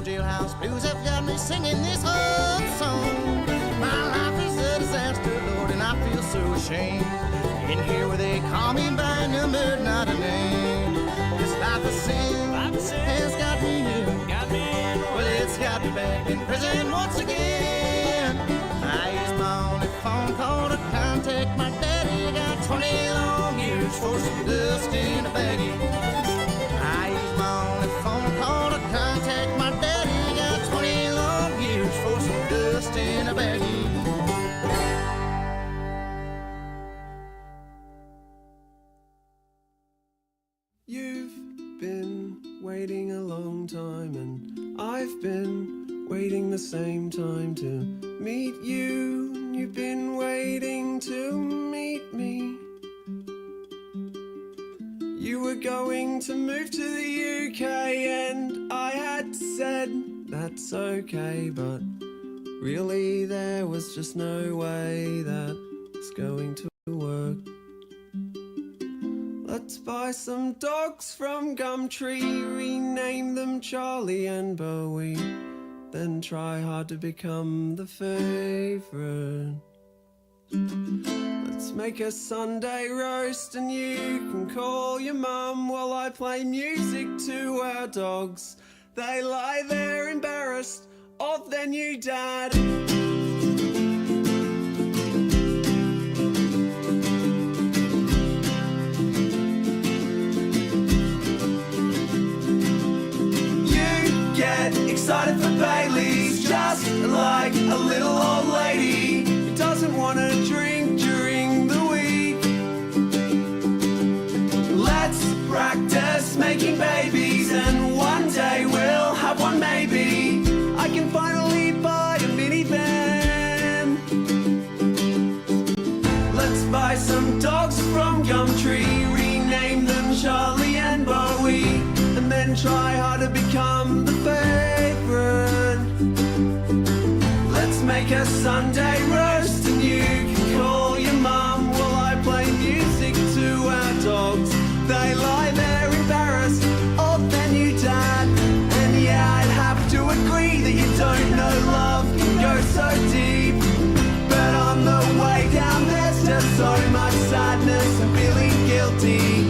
jailhouse blues have got me singing this old song. My life is a disaster, Lord, and I feel so ashamed. In here where they call me by a number, not a name. This life of sin has got me here. Well, it's got me back in prison once again. I used my only phone call to contact my daddy. Got 20 long years for some dust in a baggie. I used my only phone call to contact my daddy. Got 20 long years for some dust in a baggie. You've been waiting a long time, and I've been waiting the same time to meet you. You've been waiting to meet me. You were going to move to the UK, and I had said that's okay, but really there was just no way that it's going to work. Let's buy some dogs from Gumtree, rename them Charlie and Bowie, then try hard to become the favourite. Let's make a Sunday roast and you can call your mum while I play music to our dogs. They lie there embarrassed of their new dad. Excited for Baileys, just like a little old lady who doesn't want to drink during the week. Let's practice making babies, and one day we'll have one maybe. I can finally buy a minivan. Let's buy some dogs from Gumtree, rename them Charlie and Bowie, and then try hard to become the favorite. Let's make a Sunday roast and you can call your mum while I play music to our dogs. They lie there embarrassed of their new dad. And yeah, I'd have to agree that you don't know love can go so deep. But on the way down there's just so much sadness and feeling guilty.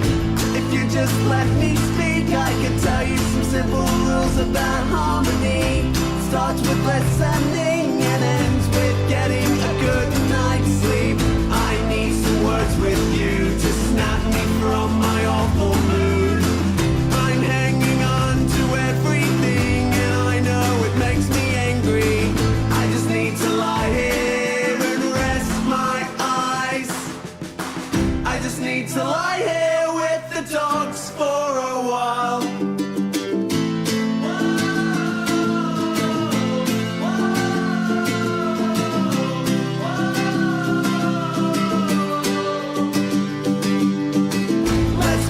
If you just let me speak, I can tell you some simple rules about harmony. Starts with listening and ends with getting a good night's sleep. I need some words with you to snap me from my awful mood. I'm hanging on to everything and I know it makes me angry. I just need to lie here and rest my eyes. I just need to lie here with the dogs for a while.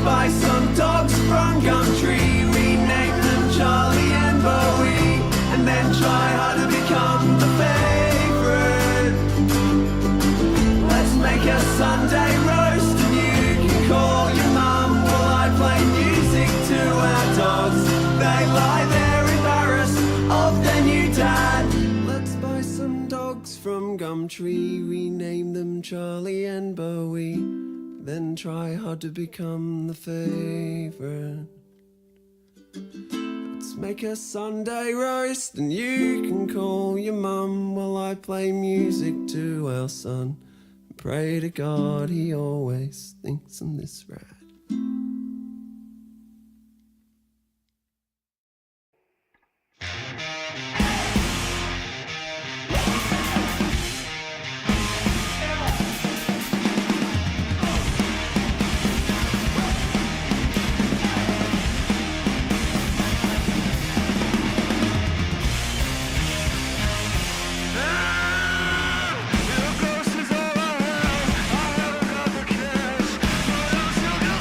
Buy some dogs from Gumtree, rename them Charlie and Bowie, and then try hard to become the favourite. Let's make a Sunday roast and you can call your mum while I play music to our dogs. They lie there embarrassed of their new dad. Let's buy some dogs from Gumtree, rename them Charlie and Bowie, then try hard to become the favourite. Let's make a Sunday roast and you can call your mum while I play music to our son. Pray to God he always thinks I'm this rad. Your ghost is all around. I haven't got the cash. What else you got?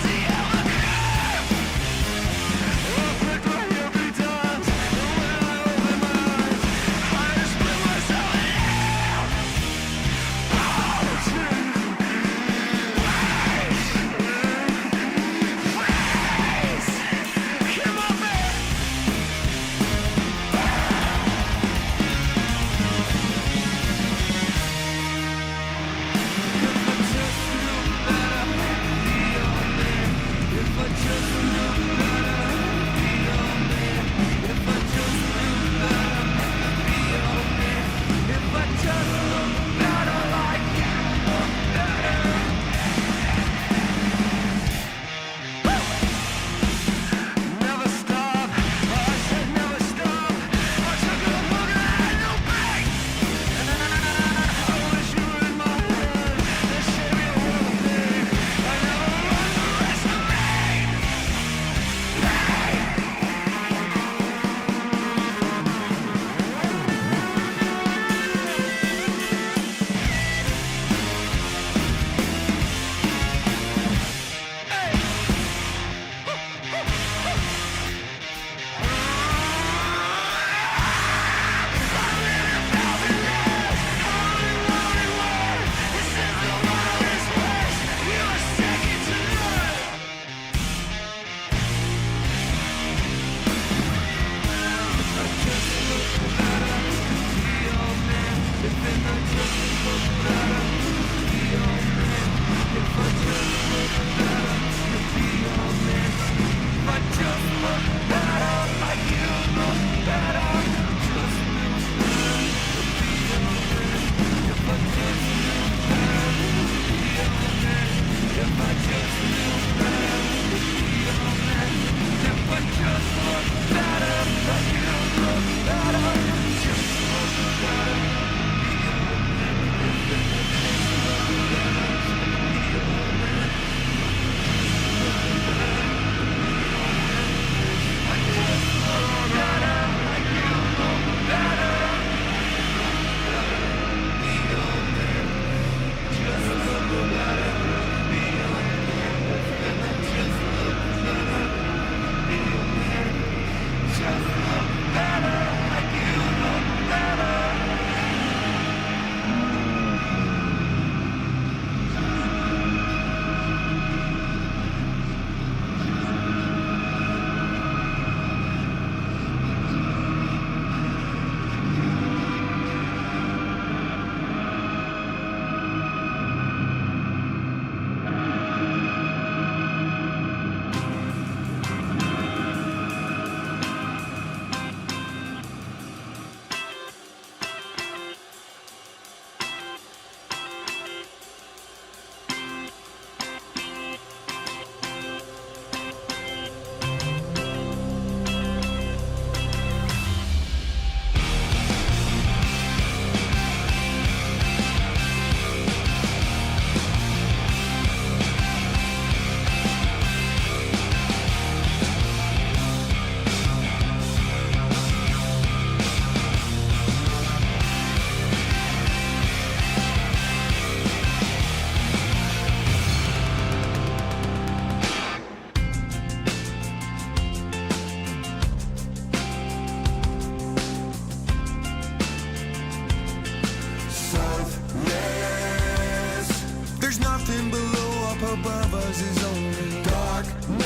was is only darkness.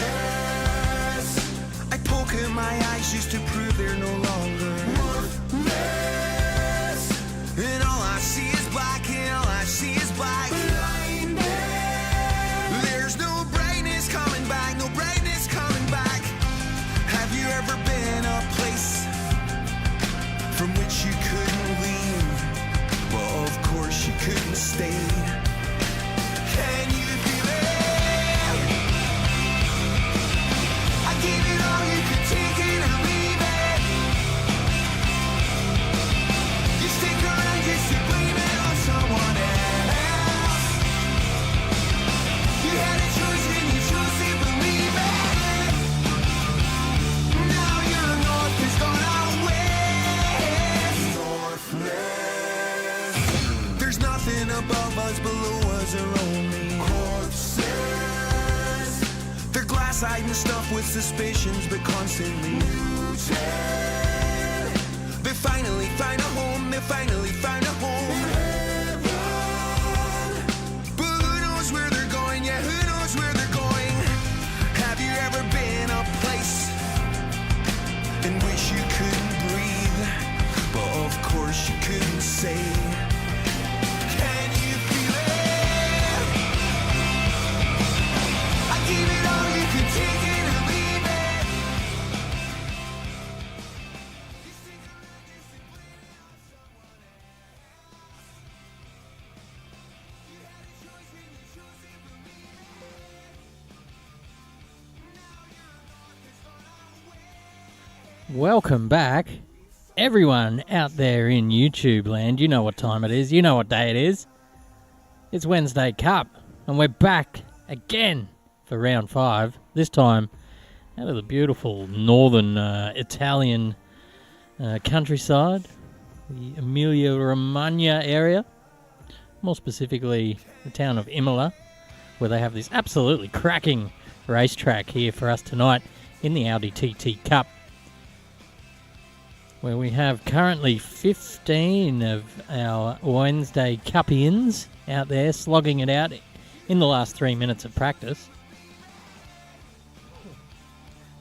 I poke in my eyes just to prove they're no longer worthless. And all I see is black, and all I see is black. Blindness. There's no brightness coming back, no brightness coming back. Have you ever been a place from which you couldn't leave? Well, of course you couldn't stay. Can you feel it? I gave it all, you could take it or leave it. You stick around just to blame it on someone else. You had a choice and you chose to believe it. Now your north has gone out west. Northless. There's nothing above us, below us, or only corpses. They're glass-eyed and stuffed with suspicions, but constantly rooted. They finally find a home, they finally find a home. But who knows where they're going, yeah, who knows where they're going. Have you ever been a place in which you couldn't breathe? But of course you couldn't say. Can you feel it? I gave it all, you could take it or leave it. You stick around just to blame it on someone else. You had a choice and you chose to believe it. Now your north has gone out west. Welcome back, everyone out there in YouTube land. You know what time it is. You know what day it is. It's Wednesday Cup, and we're back again for round 5. This time out of the beautiful northern Italian countryside, the Emilia-Romagna area. More specifically, the town of Imola, where they have this absolutely cracking racetrack here for us tonight in the Audi TT Cup, where we have currently 15 of our Wednesday Cupians out there slogging it out in the last 3 minutes of practice.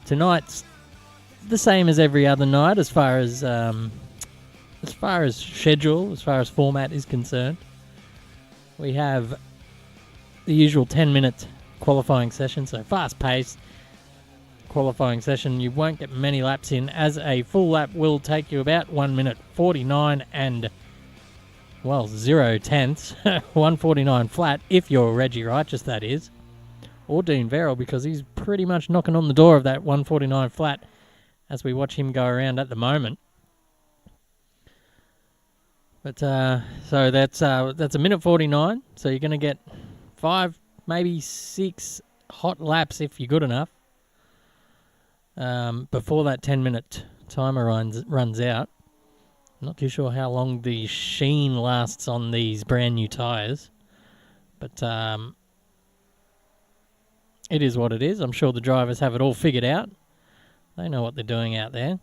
Tonight's the same as every other night as far as schedule, as far as format is concerned. We have the usual 10-minute qualifying session, so fast-paced qualifying session. You won't get many laps in, as a full lap will take you about 1 minute 49 and, well, 0 tenths, 149 flat, if you're Reggie Righteous, that is, or Dean Verrill, because he's pretty much knocking on the door of that 149 flat as we watch him go around at the moment. But so that's a minute 49, so you're going to get 5, maybe 6 hot laps if you're good enough, before that 10-minute timer runs out. I'm not too sure how long the sheen lasts on these brand new tyres, but it is what it is. I'm sure the drivers have it all figured out. They know what they're doing out there.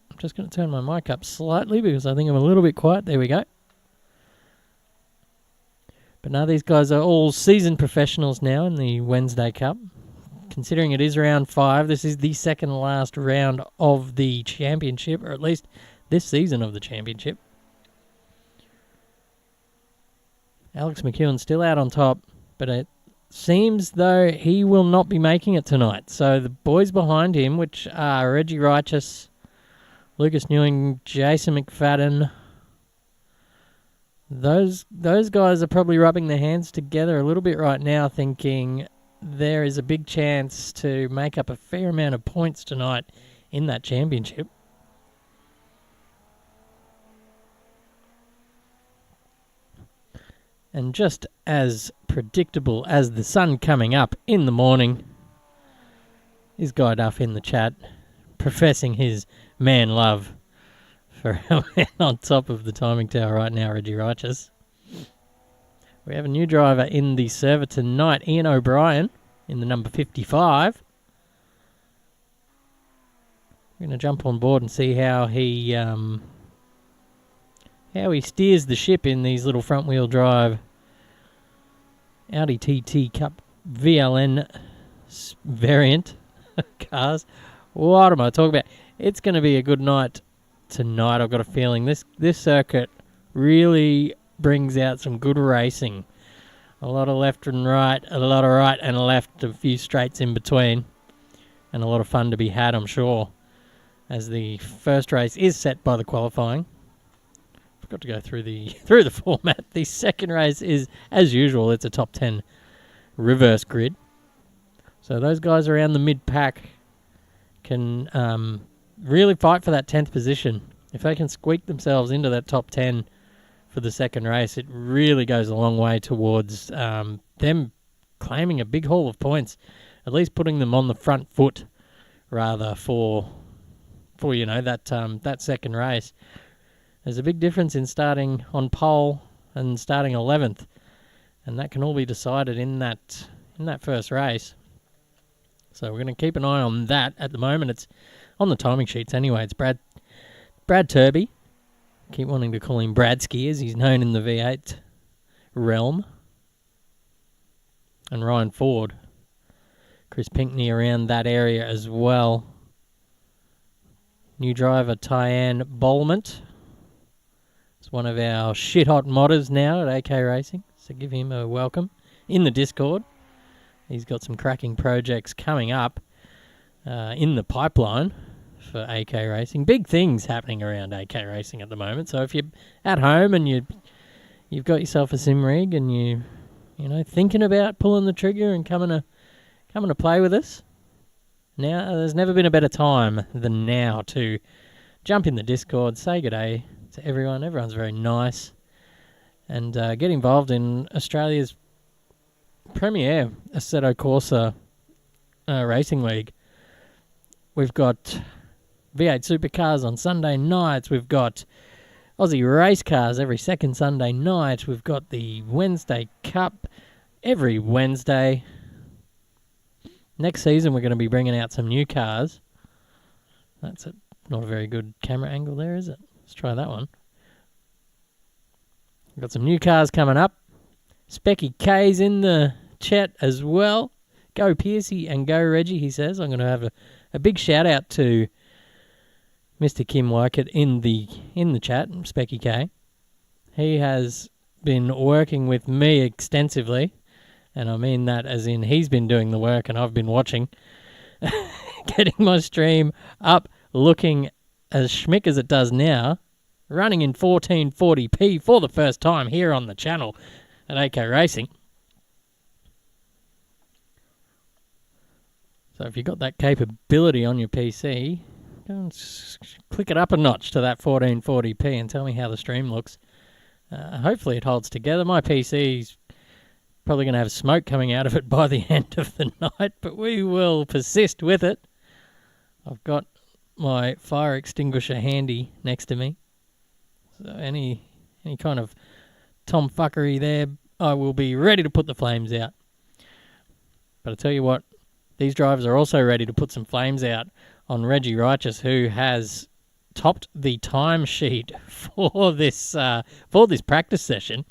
I'm just going to turn my mic up slightly because I think I'm a little bit quiet. There we go. But now these guys are all seasoned professionals now in the Wednesday Cup. Considering it is round 5, this is the second last round of the championship, or at least this season of the championship. Alex McEwen's still out on top, but it seems though he will not be making it tonight. So the boys behind him, which are Reggie Righteous, Lucas Newing, Jason McFadden, those guys are probably rubbing their hands together a little bit right now, thinking there is a big chance to make up a fair amount of points tonight in that championship. And just as predictable as the sun coming up in the morning, is Guy Duff in the chat, professing his man love for our man on top of the timing tower right now, Reggie Righteous. We have a new driver in the server tonight, Ian O'Brien, in the number 55. We're going to jump on board and see how he steers the ship in these little front-wheel drive Audi TT Cup VLN variant cars. What am I talking about? It's going to be a good night tonight. I've got a feeling this circuit really brings out some good racing. A lot of left and right, a lot of right and left, a few straights in between, and a lot of fun to be had, I'm sure, as the first race is set by the qualifying. Forgot to go through the format. The second race is, as usual, it's a top 10 reverse grid. So those guys around the mid-pack can really fight for that 10th position. If they can squeak themselves into that top 10 for the second race, it really goes a long way towards them claiming a big haul of points, at least putting them on the front foot, rather, for that second race. There's a big difference in starting on pole and starting 11th, and that can all be decided in that first race. So we're going to keep an eye on that. At the moment, it's on the timing sheets anyway. It's Brad Turby. Keep wanting to call him Bradsky, as he's known in the V8 realm. And Ryan Ford. Chris Pinkney around that area as well. New driver Tyann Bolment. It's one of our shit-hot modders now at AK Racing, so give him a welcome in the Discord. He's got some cracking projects coming up in the pipeline for AK Racing. Big things happening around AK Racing at the moment. So if you're at home and you've got yourself a sim rig and you thinking about pulling the trigger and coming to play with us, now there's never been a better time than now to jump in the Discord, say good day to everyone. Everyone's very nice, and get involved in Australia's premier Assetto Corsa racing league. We've got V8 supercars on Sunday nights. We've got Aussie race cars every second Sunday night. We've got the Wednesday Cup every Wednesday. Next season, we're going to be bringing out some new cars. That's not a very good camera angle there, is it? Let's try that one. We've got some new cars coming up. Specky K's in the chat as well. Go Piercy and go Reggie, he says. I'm going to have a big shout out to Mr. Kim Wycott in the chat, Specky K. He has been working with me extensively, and I mean that as in he's been doing the work and I've been watching, getting my stream up, looking as schmick as it does now, running in 1440p for the first time here on the channel at AK Racing. So if you've got that capability on your PC, go and click it up a notch to that 1440p and tell me how the stream looks. Hopefully it holds together. My PC's probably going to have smoke coming out of it by the end of the night, but we will persist with it. I've got my fire extinguisher handy next to me. So any kind of tomfuckery there, I will be ready to put the flames out. But I tell you what, these drivers are also ready to put some flames out on Reggie Righteous, who has topped the time sheet for this practice session.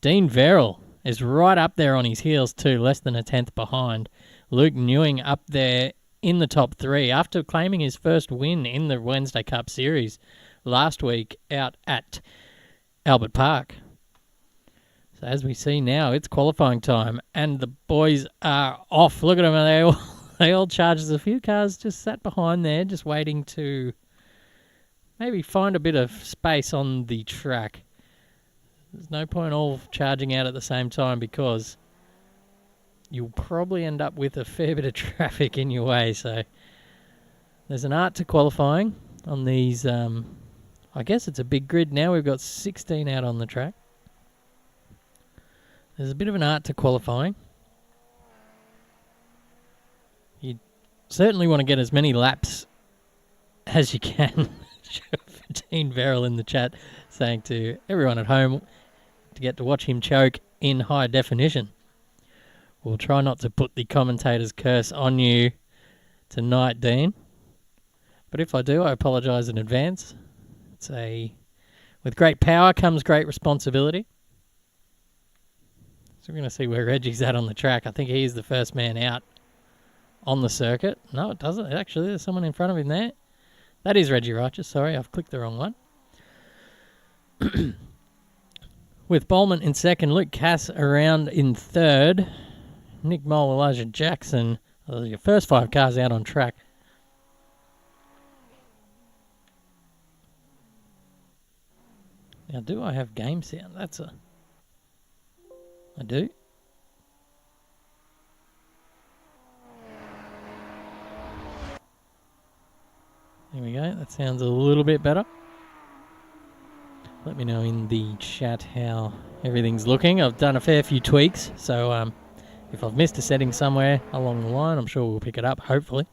Dean Verrill is right up there on his heels too, less than a tenth behind. Luke Newing up there in the top three after claiming his first win in the Wednesday Cup Series last week out at Albert Park. So as we see now, it's qualifying time and the boys are off. Look at them, they all charge. There's a few cars just sat behind there, just waiting to maybe find a bit of space on the track. There's no point all charging out at the same time because you'll probably end up with a fair bit of traffic in your way. So there's an art to qualifying on these. I guess it's a big grid now. We've got 16 out on the track. There's a bit of an art to qualifying. You certainly want to get as many laps as you can. Dean Verrill in the chat saying to everyone at home to get to watch him choke in high definition. We'll try not to put the commentator's curse on you tonight, Dean. But if I do, I apologise in advance. With great power comes great responsibility. So we're going to see where Reggie's at on the track. I think he's the first man out on the circuit. No, it doesn't. Actually, there's someone in front of him there. That is Reggie Righteous. Sorry, I've clicked the wrong one. With Bowman in second, Luke Cass around in third, Nick Mole, Elijah Jackson. Your first 5 cars out on track. Now, do I have game sound? I do. There we go. That sounds a little bit better. Let me know in the chat how everything's looking. I've done a fair few tweaks, so if I've missed a setting somewhere along the line, I'm sure we'll pick it up, hopefully.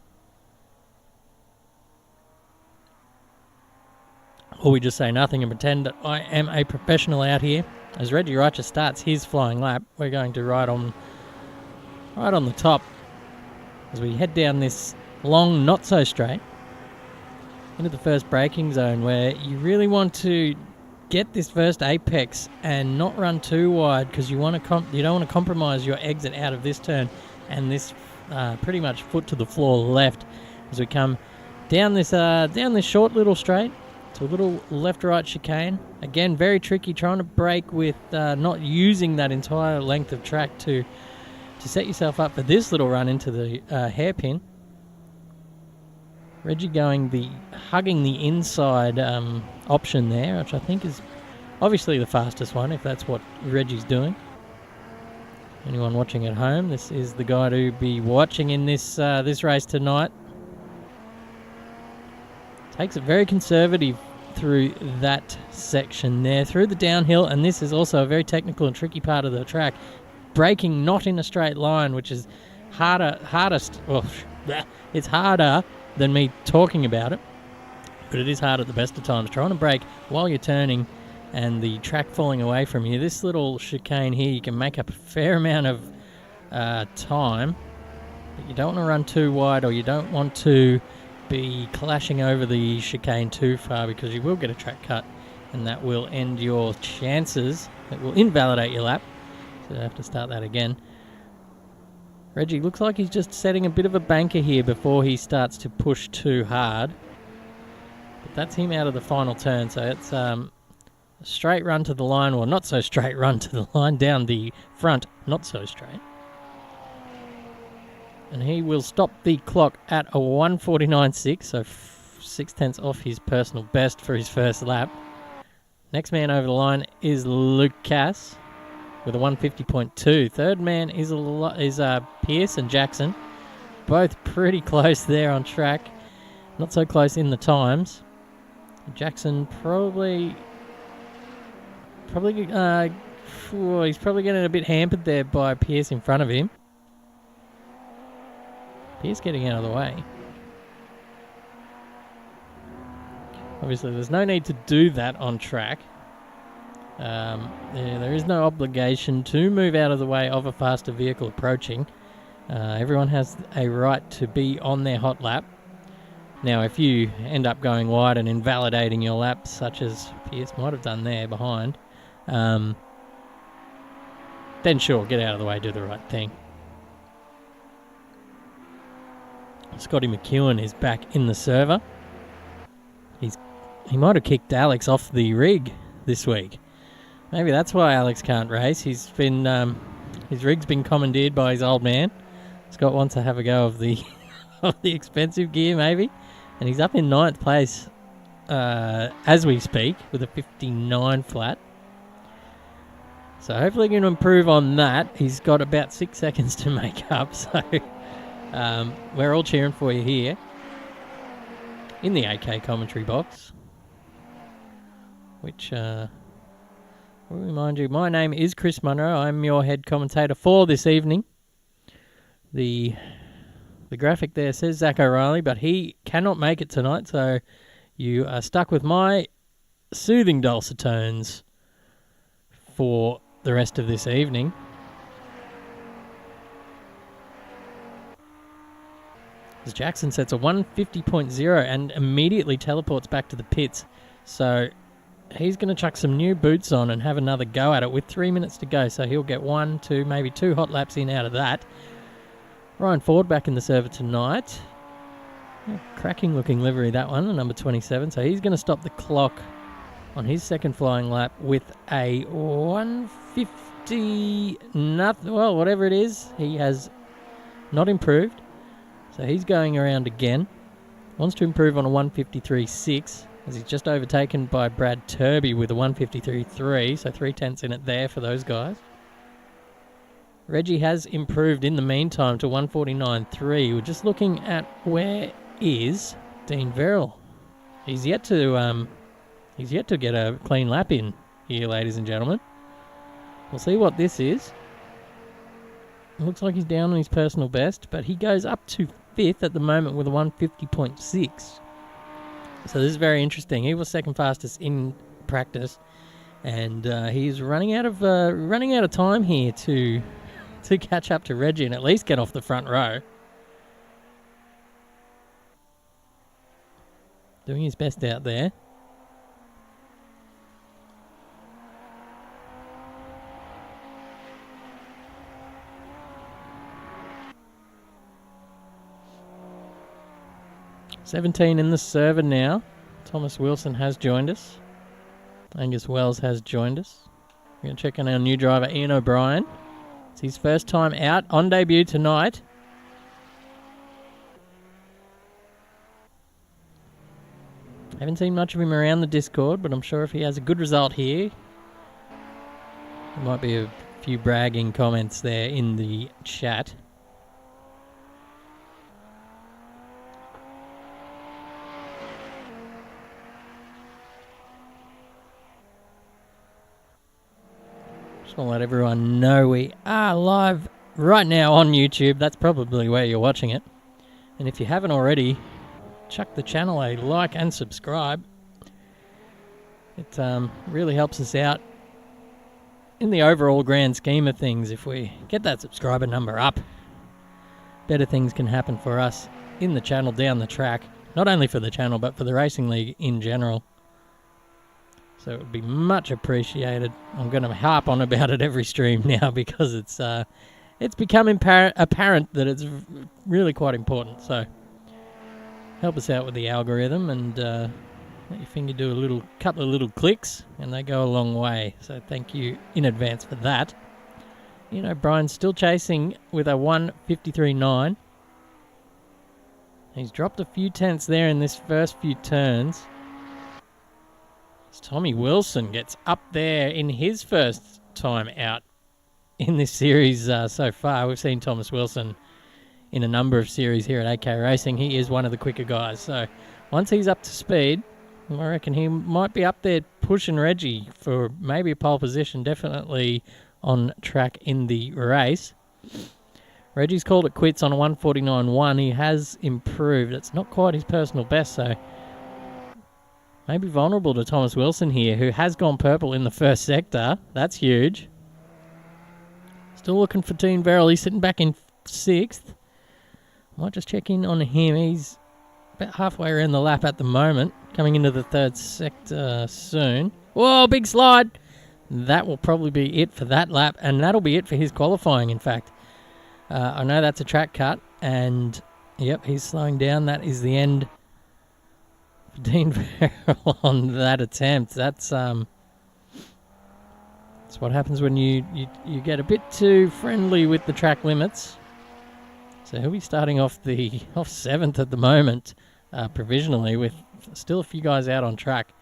Or we just say nothing and pretend that I am a professional out here. As Reggie Righteous starts his flying lap, we're going to ride on the top as we head down this long, not so straight, into the first braking zone, where you really want to get this first apex and not run too wide, because you don't want to compromise your exit out of this turn and this pretty much foot to the floor left as we come down this short little straight to a little left-right chicane. Again, very tricky, trying to brake with not using that entire length of track to set yourself up for this little run into the hairpin. Reggie hugging the inside option there, which I think is obviously the fastest one, if that's what Reggie's doing. Anyone watching at home, this is the guy to be watching in this race tonight. Takes it very conservative through that section there, through the downhill, and this is also a very technical and tricky part of the track. Braking not in a straight line, which is it's harder than me talking about it, but it is hard at the best of times. Trying to brake while you're turning and the track falling away from you. This little chicane here, you can make up a fair amount of time, but you don't want to run too wide, or you don't want to be clashing over the chicane too far, because you will get a track cut and that will end your chances. It will invalidate your lap, so you have to start that again. Reggie looks like he's just setting a bit of a banker here before he starts to push too hard. But that's him out of the final turn, so it's a straight run to the line, or not so straight run to the line, down the front, not so straight. And he will stop the clock at a 1:49.6, so 0.6 off his personal best for his first lap. Next man over the line is Luke Cass with a 1:50.2. Third man is Pierce and Jackson, both pretty close there on track. Not so close in the times. Jackson probably he's probably getting a bit hampered there by Pierce in front of him. Pierce getting out of the way. Obviously, there's no need to do that on track. There is no obligation to move out of the way of a faster vehicle approaching. Everyone has a right to be on their hot lap. Now, if you end up going wide and invalidating your lap, such as Pierce might have done there behind, then sure, get out of the way, do the right thing. Scotty McEwen is back in the server. He might have kicked Alex off the rig this week. Maybe that's why Alex can't race. His rig's been commandeered by his old man. Scott wants to have a go of the expensive gear, maybe. And he's up in 9th place as we speak with a 59 flat. So hopefully he can improve on that. He's got about 6 seconds to make up. So we're all cheering for you here in the AK commentary box. Which, I'll remind you, my name is Chris Munro. I'm your head commentator for this evening. The graphic there says Zach O'Reilly, but he cannot make it tonight, so you are stuck with my soothing dulcet tones for the rest of this evening. As Jackson sets a 150.0 and immediately teleports back to the pits. So he's going to chuck some new boots on and have another go at it with 3 minutes to go. So he'll get 1, 2, maybe 2 hot laps in out of that. Ryan Ford back in the server tonight. Cracking looking livery, that one, number 27. So he's going to stop the clock on his second flying lap with a 150 nothing. Well, whatever it is, he has not improved. So he's going around again. Wants to improve on a 153.6 as he's just overtaken by Brad Turby with a 153.3. So 3/10 in it there for those guys. Reggie has improved in the meantime to 149.3. We're just looking at where is Dean Verrill. He's yet to get a clean lap in here, ladies and gentlemen. We'll see what this is. It looks like he's down on his personal best, but he goes up to 5th at the moment with a 150.6. So this is very interesting. He was second fastest in practice, and he's running out of time here to catch up to Reggie and at least get off the front row. Doing his best out there. "17 in the server now. Thomas Wilson has joined us. Angus Wells has joined us. We're going to check on our new driver, Ian O'Brien. It's his first time out on debut tonight. Haven't seen much of him around the Discord, but I'm sure if he has a good result here, there might be a few bragging comments there in the chat. Just want to let everyone know we are live right now on YouTube. That's probably where you're watching it. And if you haven't already, chuck the channel a like and subscribe. It really helps us out in the overall grand scheme of things. If we get that subscriber number up, better things can happen for us in the channel down the track. Not only for the channel, but for the Racing League in general. So it would be much appreciated. I'm going to harp on about it every stream now because it's becoming apparent that it's really quite important. So help us out with the algorithm and let your finger do a couple of little clicks, and they go a long way. So thank you in advance for that. You know, Brian's still chasing with a 153.9. He's dropped a few tenths there in this first few turns. As Tommy Wilson gets up there in his first time out in this series so far. We've seen Thomas Wilson in a number of series here at AK Racing. He is one of the quicker guys. So once he's up to speed, I reckon he might be up there pushing Reggie for maybe a pole position, definitely on track in the race. Reggie's called it quits on a 149.1. He has improved. It's not quite his personal best, so maybe vulnerable to Thomas Wilson here, who has gone purple in the first sector. That's huge. Still looking for Dean Verrill. He's sitting back in 6th. Might just check in on him. He's about halfway around the lap at the moment, coming into the 3rd sector soon. Whoa, big slide! That will probably be it for that lap, and that'll be it for his qualifying, in fact. I know that's a track cut, and yep, he's slowing down. That is the end for Dean Verrill on that attempt. That's what happens when you get a bit too friendly with the track limits. So he'll be starting off 7th at the moment, provisionally, with still a few guys out on track.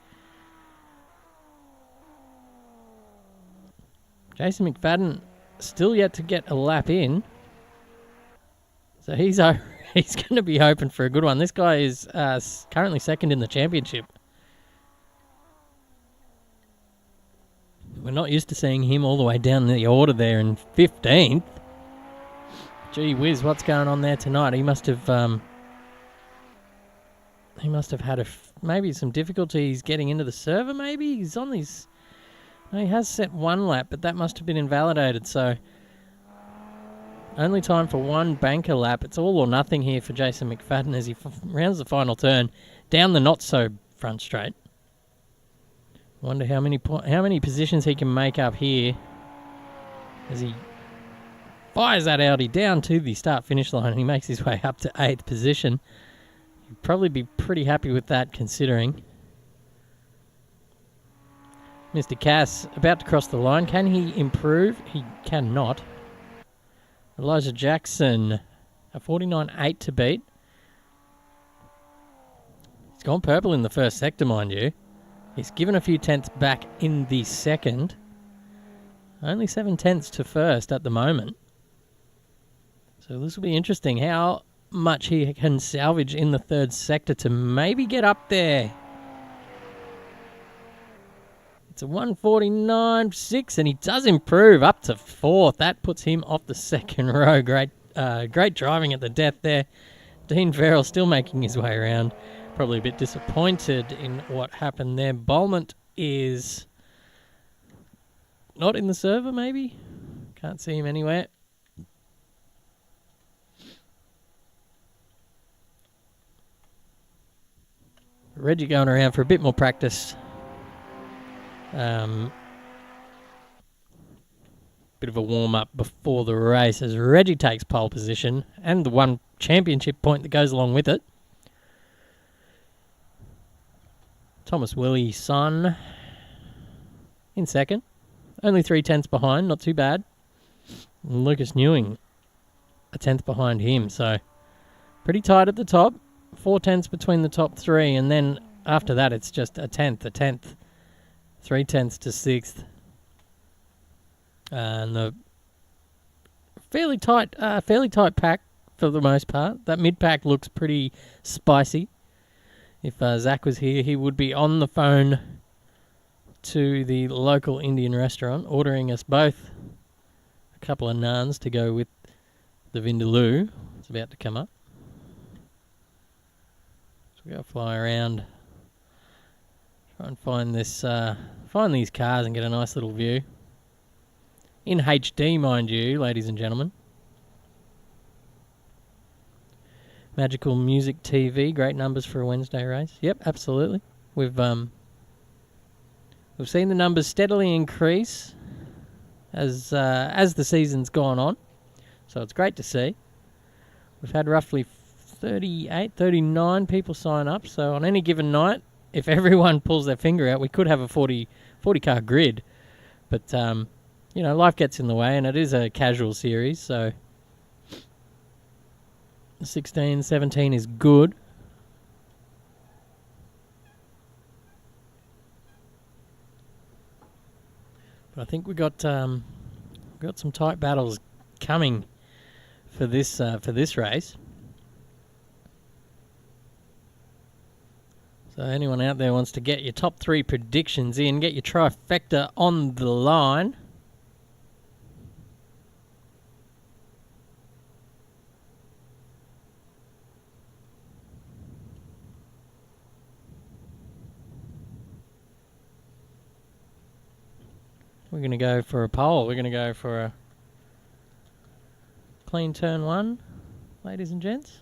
Jason McFadden still yet to get a lap in. So he's going to be hoping for a good one. This guy is currently 2nd in the championship. We're not used to seeing him all the way down the order there in 15th. Gee whiz, what's going on there tonight? He must have had maybe some difficulties getting into the server. Maybe he's on these. No, he has set 1 lap, but that must have been invalidated. So only time for 1 banker lap. It's all or nothing here for Jason McFadden as he rounds the final turn down the not so front straight. Wonder how many positions he can make up here as he fires that Audi down to the start-finish line and he makes his way up to 8th position. He'd probably be pretty happy with that considering. Mr. Cass about to cross the line. Can he improve? He cannot. Elijah Jackson, a 49.8 to beat. He's gone purple in the first sector, mind you. He's given a few tenths back in the second. Only 7 tenths to first at the moment. So this will be interesting how much he can salvage in the third sector to maybe get up there. It's a 149.6 and he does improve up to 4th. That puts him off the second row. Great driving at the death there. Dean Farrell still making his way around. Probably a bit disappointed in what happened there. Bolmont is not in the server, maybe? Can't see him anywhere. Reggie going around for a bit more practice. Bit of a warm-up before the race as Reggie takes pole position and the one championship point that goes along with it. Thomas Willie's son in second. Only 3 tenths behind, not too bad. And Lucas Newing a tenth behind him, so pretty tight at the top. 4 tenths between the top 3, and then after that it's just a tenth. 3 tenths to 6th. And the fairly tight pack for the most part. That mid-pack looks pretty spicy. If Zach was here, he would be on the phone to the local Indian restaurant, ordering us both a couple of naans to go with the Vindaloo. It's about to come up. So we're going to fly around, try and find these cars and get a nice little view. In HD, mind you, ladies and gentlemen. Magical Music TV, great numbers for a Wednesday race. Yep, absolutely. We've seen the numbers steadily increase as the season's gone on, so it's great to see. We've had roughly 39 people sign up, so on any given night, if everyone pulls their finger out, we could have a 40 car grid. But life gets in the way, and it is a casual series, so 16, 17 is good. But I think we got some tight battles coming for this race. So anyone out there wants to get your top 3 predictions in, get your trifecta on the line. We're going to go for a poll. We're going to go for a clean turn 1, ladies and gents.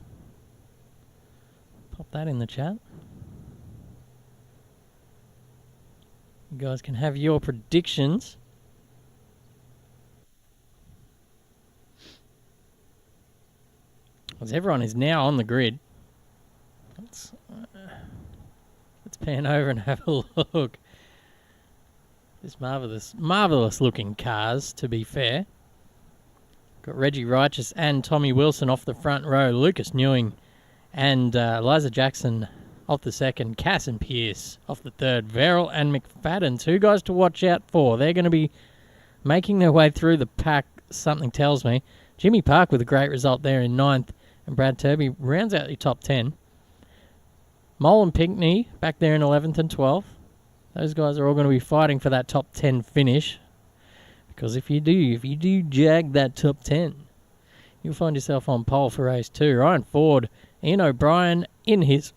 Pop that in the chat. You guys can have your predictions. As everyone is now on the grid. Let's pan over and have a look. This marvellous looking cars, to be fair. Got Reggie Righteous and Tommy Wilson off the front row. Lucas Newing and Liza Jackson off the second. Cass and Pierce off the third. Verrill and McFadden, 2 guys to watch out for. They're going to be making their way through the pack, something tells me. Jimmy Park with a great result there in 9th. And Brad Turby rounds out the top 10. Mole and Pinkney back there in 11th and 12th. Those guys are all going to be fighting for that top 10 finish. Because if you do jag that top 10, you'll find yourself on pole for race 2. Ryan Ford, Ian O'Brien in his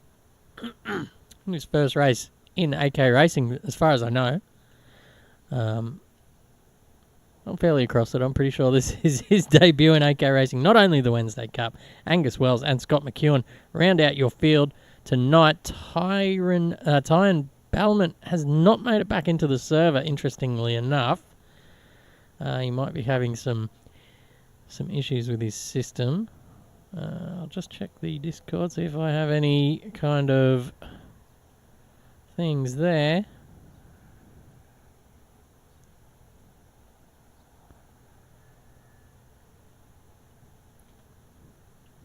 first race in AK Racing, as far as I know. I'm fairly across it. I'm pretty sure this is his debut in AK Racing. Not only the Wednesday Cup, Angus Wells and Scott McEwen round out your field tonight. Tyan Battlement has not made it back into the server, interestingly enough. He might be having some issues with his system. I'll just check the Discord, see if I have any kind of things there.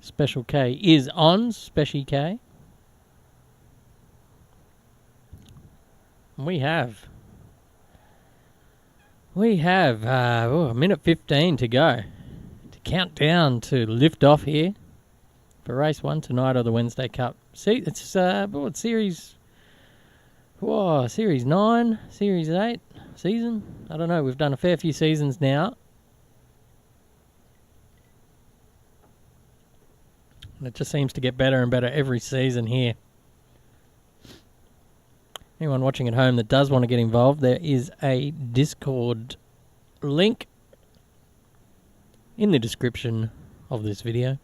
Special K is on, Special K. We have a minute 15 to go to count down to lift off here for race 1 tonight of the Wednesday Cup. See, it's series 9, series 8 season. I don't know. We've done a fair few seasons now. And it just seems to get better and better every season here. Anyone watching at home that does want to get involved, there is a Discord link in the description of this video.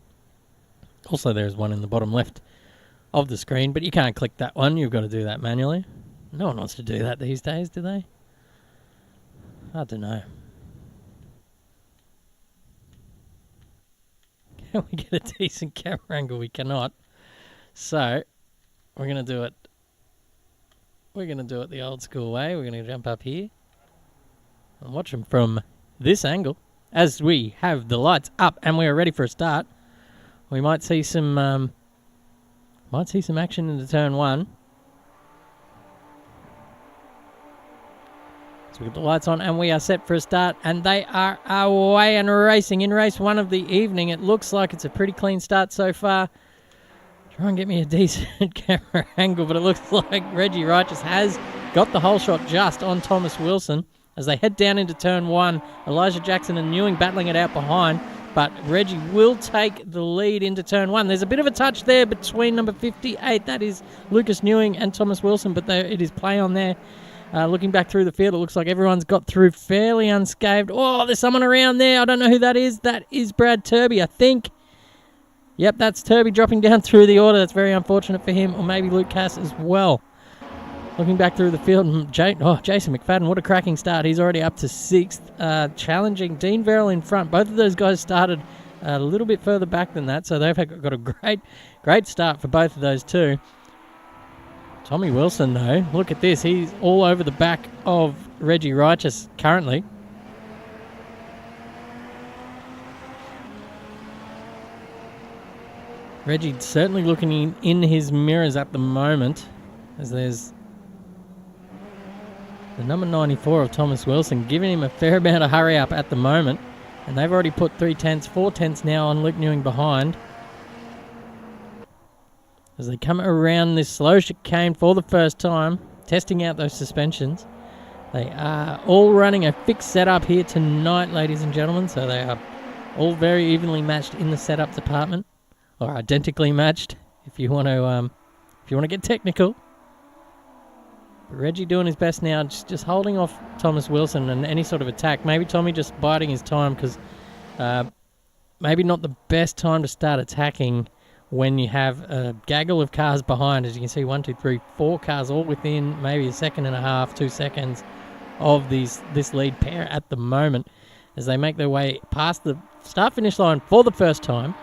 Also, there's one in the bottom left of the screen, but you can't click that one. You've got to do that manually. No one wants to do that these days, do they? I don't know. Can we get a decent camera angle? We cannot. So, we're going to do it. We're going to do it the old school way. We're going to jump up here and watch them from this angle. As we have the lights up and we are ready for a start, we might see some action into turn 1. So we've got the lights on and we are set for a start, and they are away and racing in race 1 of the evening. It looks like it's a pretty clean start so far. Try and get me a decent camera angle, but it looks like Reggie Righteous has got the whole shot just on Thomas Wilson as they head down into turn 1. Elijah Jackson and Ewing battling it out behind, but Reggie will take the lead into turn 1. There's a bit of a touch there between number 58, that is Lucas Ewing, and Thomas Wilson, but it is play on there. Looking back through the field, it looks like everyone's got through fairly unscathed. Oh, there's someone around there. I don't know who that is. That is Brad Turby, I think. Yep, that's Turby dropping down through the order. That's very unfortunate for him, or maybe Luke Cass as well. Looking back through the field, Jason McFadden, what a cracking start. He's already up to 6th, challenging Dean Verrill in front. Both of those guys started a little bit further back than that, so they've got a great start for both of those two. Tommy Wilson, though, look at this. He's all over the back of Reggie Righteous currently. Reggie certainly looking in his mirrors at the moment, as there's the number 94 of Thomas Wilson giving him a fair amount of hurry up at the moment, and they've already put 4 tenths now on Luke Ewing behind. As they come around this slow chicane for the first time, testing out those suspensions. They are all running a fixed setup here tonight, ladies and gentlemen, so they are all very evenly matched in the setup department. Or identically matched, if you want to get technical. But Reggie doing his best now, just holding off Thomas Wilson and any sort of attack. Maybe Tommy just biding his time because maybe not the best time to start attacking when you have a gaggle of cars behind. As you can see, 1, 2, 3, 4 cars all within maybe a second and a half, 2 seconds of this lead pair at the moment as they make their way past the start-finish line for the first time.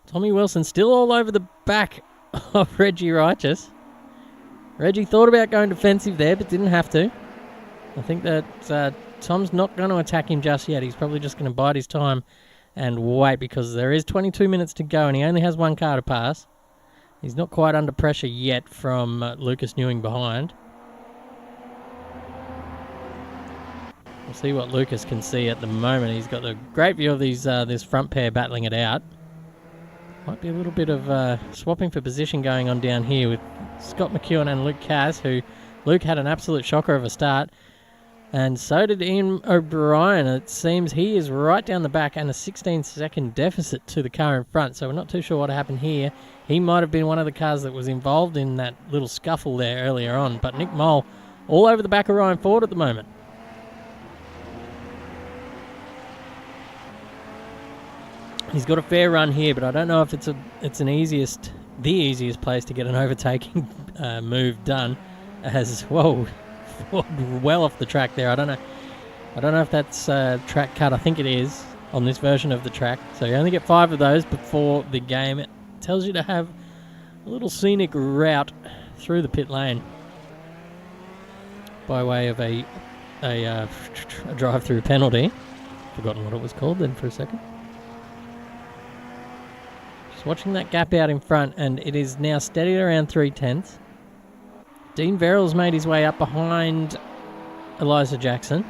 Tommy Wilson still all over the back of Reggie Righteous. Reggie thought about going defensive there, but didn't have to. I think that Tom's not going to attack him just yet. He's probably just going to bide his time and wait because there is 22 minutes to go and he only has 1 car to pass. He's not quite under pressure yet from Lucas Ewing behind. We'll see what Lucas can see at the moment. He's got a great view of this front pair battling it out. Might be a little bit of swapping for position going on down here with Scott McEwen and Luke Cass, who Luke had an absolute shocker of a start. And so did Ian O'Brien. It seems he is right down the back and a 16-second deficit to the car in front. So we're not too sure what happened here. He might have been one of the cars that was involved in that little scuffle there earlier on. But Nick Mole all over the back of Ryan Ford at the moment. He's got a fair run here, but I don't know if it's an easiest the easiest place to get an overtaking move done. As whoa, well off the track there. I don't know if that's track cut. I think it is on this version of the track. So you only get 5 of those before the game. It tells you to have a little scenic route through the pit lane by way of a drive-through penalty. Forgotten what it was called then for a second. Just watching that gap out in front, and it is now steady around 3/10. Dean Verrill's made his way up behind Elijah Jackson.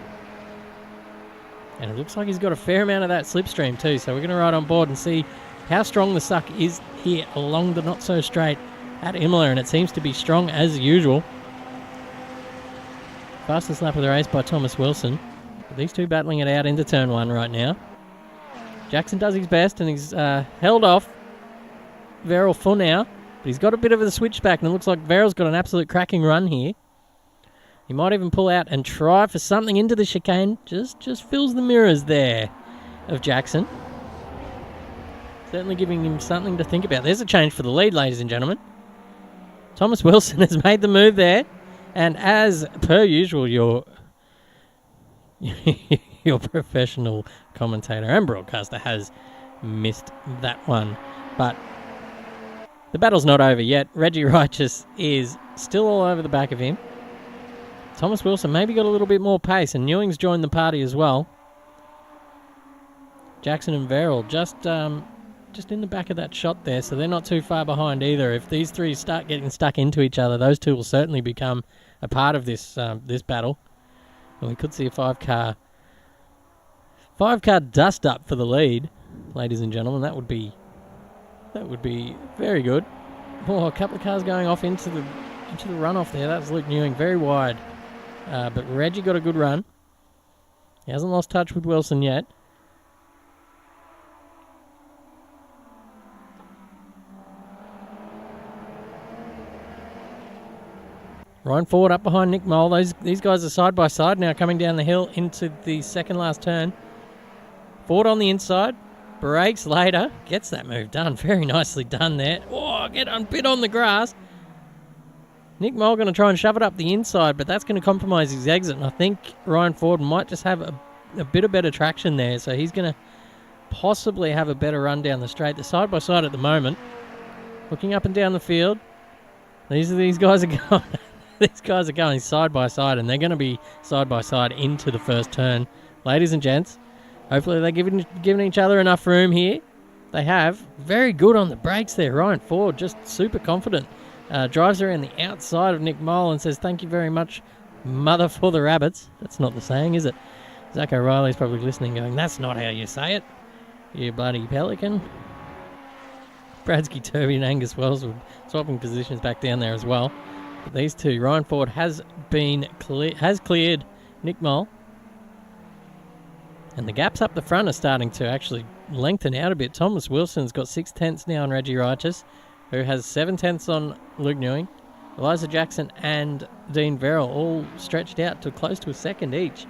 And it looks like he's got a fair amount of that slipstream too, so we're going to ride on board and see how strong the suck is here along the not-so-straight at Imola, and it seems to be strong as usual. Fastest lap of the race by Thomas Wilson. But these two battling it out into turn 1 right now. Jackson does his best, and he's held off Verrill for now, but he's got a bit of a switchback, and it looks like Verrill's got an absolute cracking run here. He might even pull out and try for something into the chicane. Just fills the mirrors there of Jackson. Certainly giving him something to think about. There's a change for the lead, ladies and gentlemen. Thomas Wilson has made the move there. And as per usual, your professional commentator and broadcaster has missed that one. But the battle's not over yet. Reggie Righteous is still all over the back of him. Thomas Wilson maybe got a little bit more pace, and Ewing's joined the party as well. Jackson and Verrill just in the back of that shot there, so they're not too far behind either. If these three start getting stuck into each other, those two will certainly become a part of this battle. And we could see a five-car dust up for the lead, ladies and gentlemen. That would be very good. Oh, a couple of cars going off into the runoff there. That was Luke Ewing, very wide. But Reggie got a good run. He hasn't lost touch with Wilson yet. Ryan Ford up behind Nick Mole. These guys are side by side now, coming down the hill into the second last turn. Ford on the inside, brakes later, gets that move done. Very nicely done there. Oh, get a bit on the grass. Nick Mole going to try and shove it up the inside, but that's going to compromise his exit. And I think Ryan Ford might just have a bit of better traction there, so he's going to possibly have a better run down the straight. They're side by side at the moment, looking up and down the field. These guys are going. These guys are going side by side, and they're going to be side by side into the first turn. Ladies and gents, hopefully they're giving each other enough room here. They have. Very good on the brakes there. Ryan Ford just super confident. Drives around the outside of Nick Mole and says, "Thank you very much, mother for the rabbits." That's not the saying, is it? Zach O'Reilly's probably listening going, "That's not how you say it, you bloody pelican." Bradsky Turby and Angus Wells were swapping positions back down there as well. But these two, Ryan Ford has cleared Nick Mole. And the gaps up the front are starting to actually lengthen out a bit. Thomas Wilson's got 6/10 now on Reggie Righteous, who has 7/10 on Luke Newing. Elijah Jackson and Dean Verrill all stretched out to close to a second each.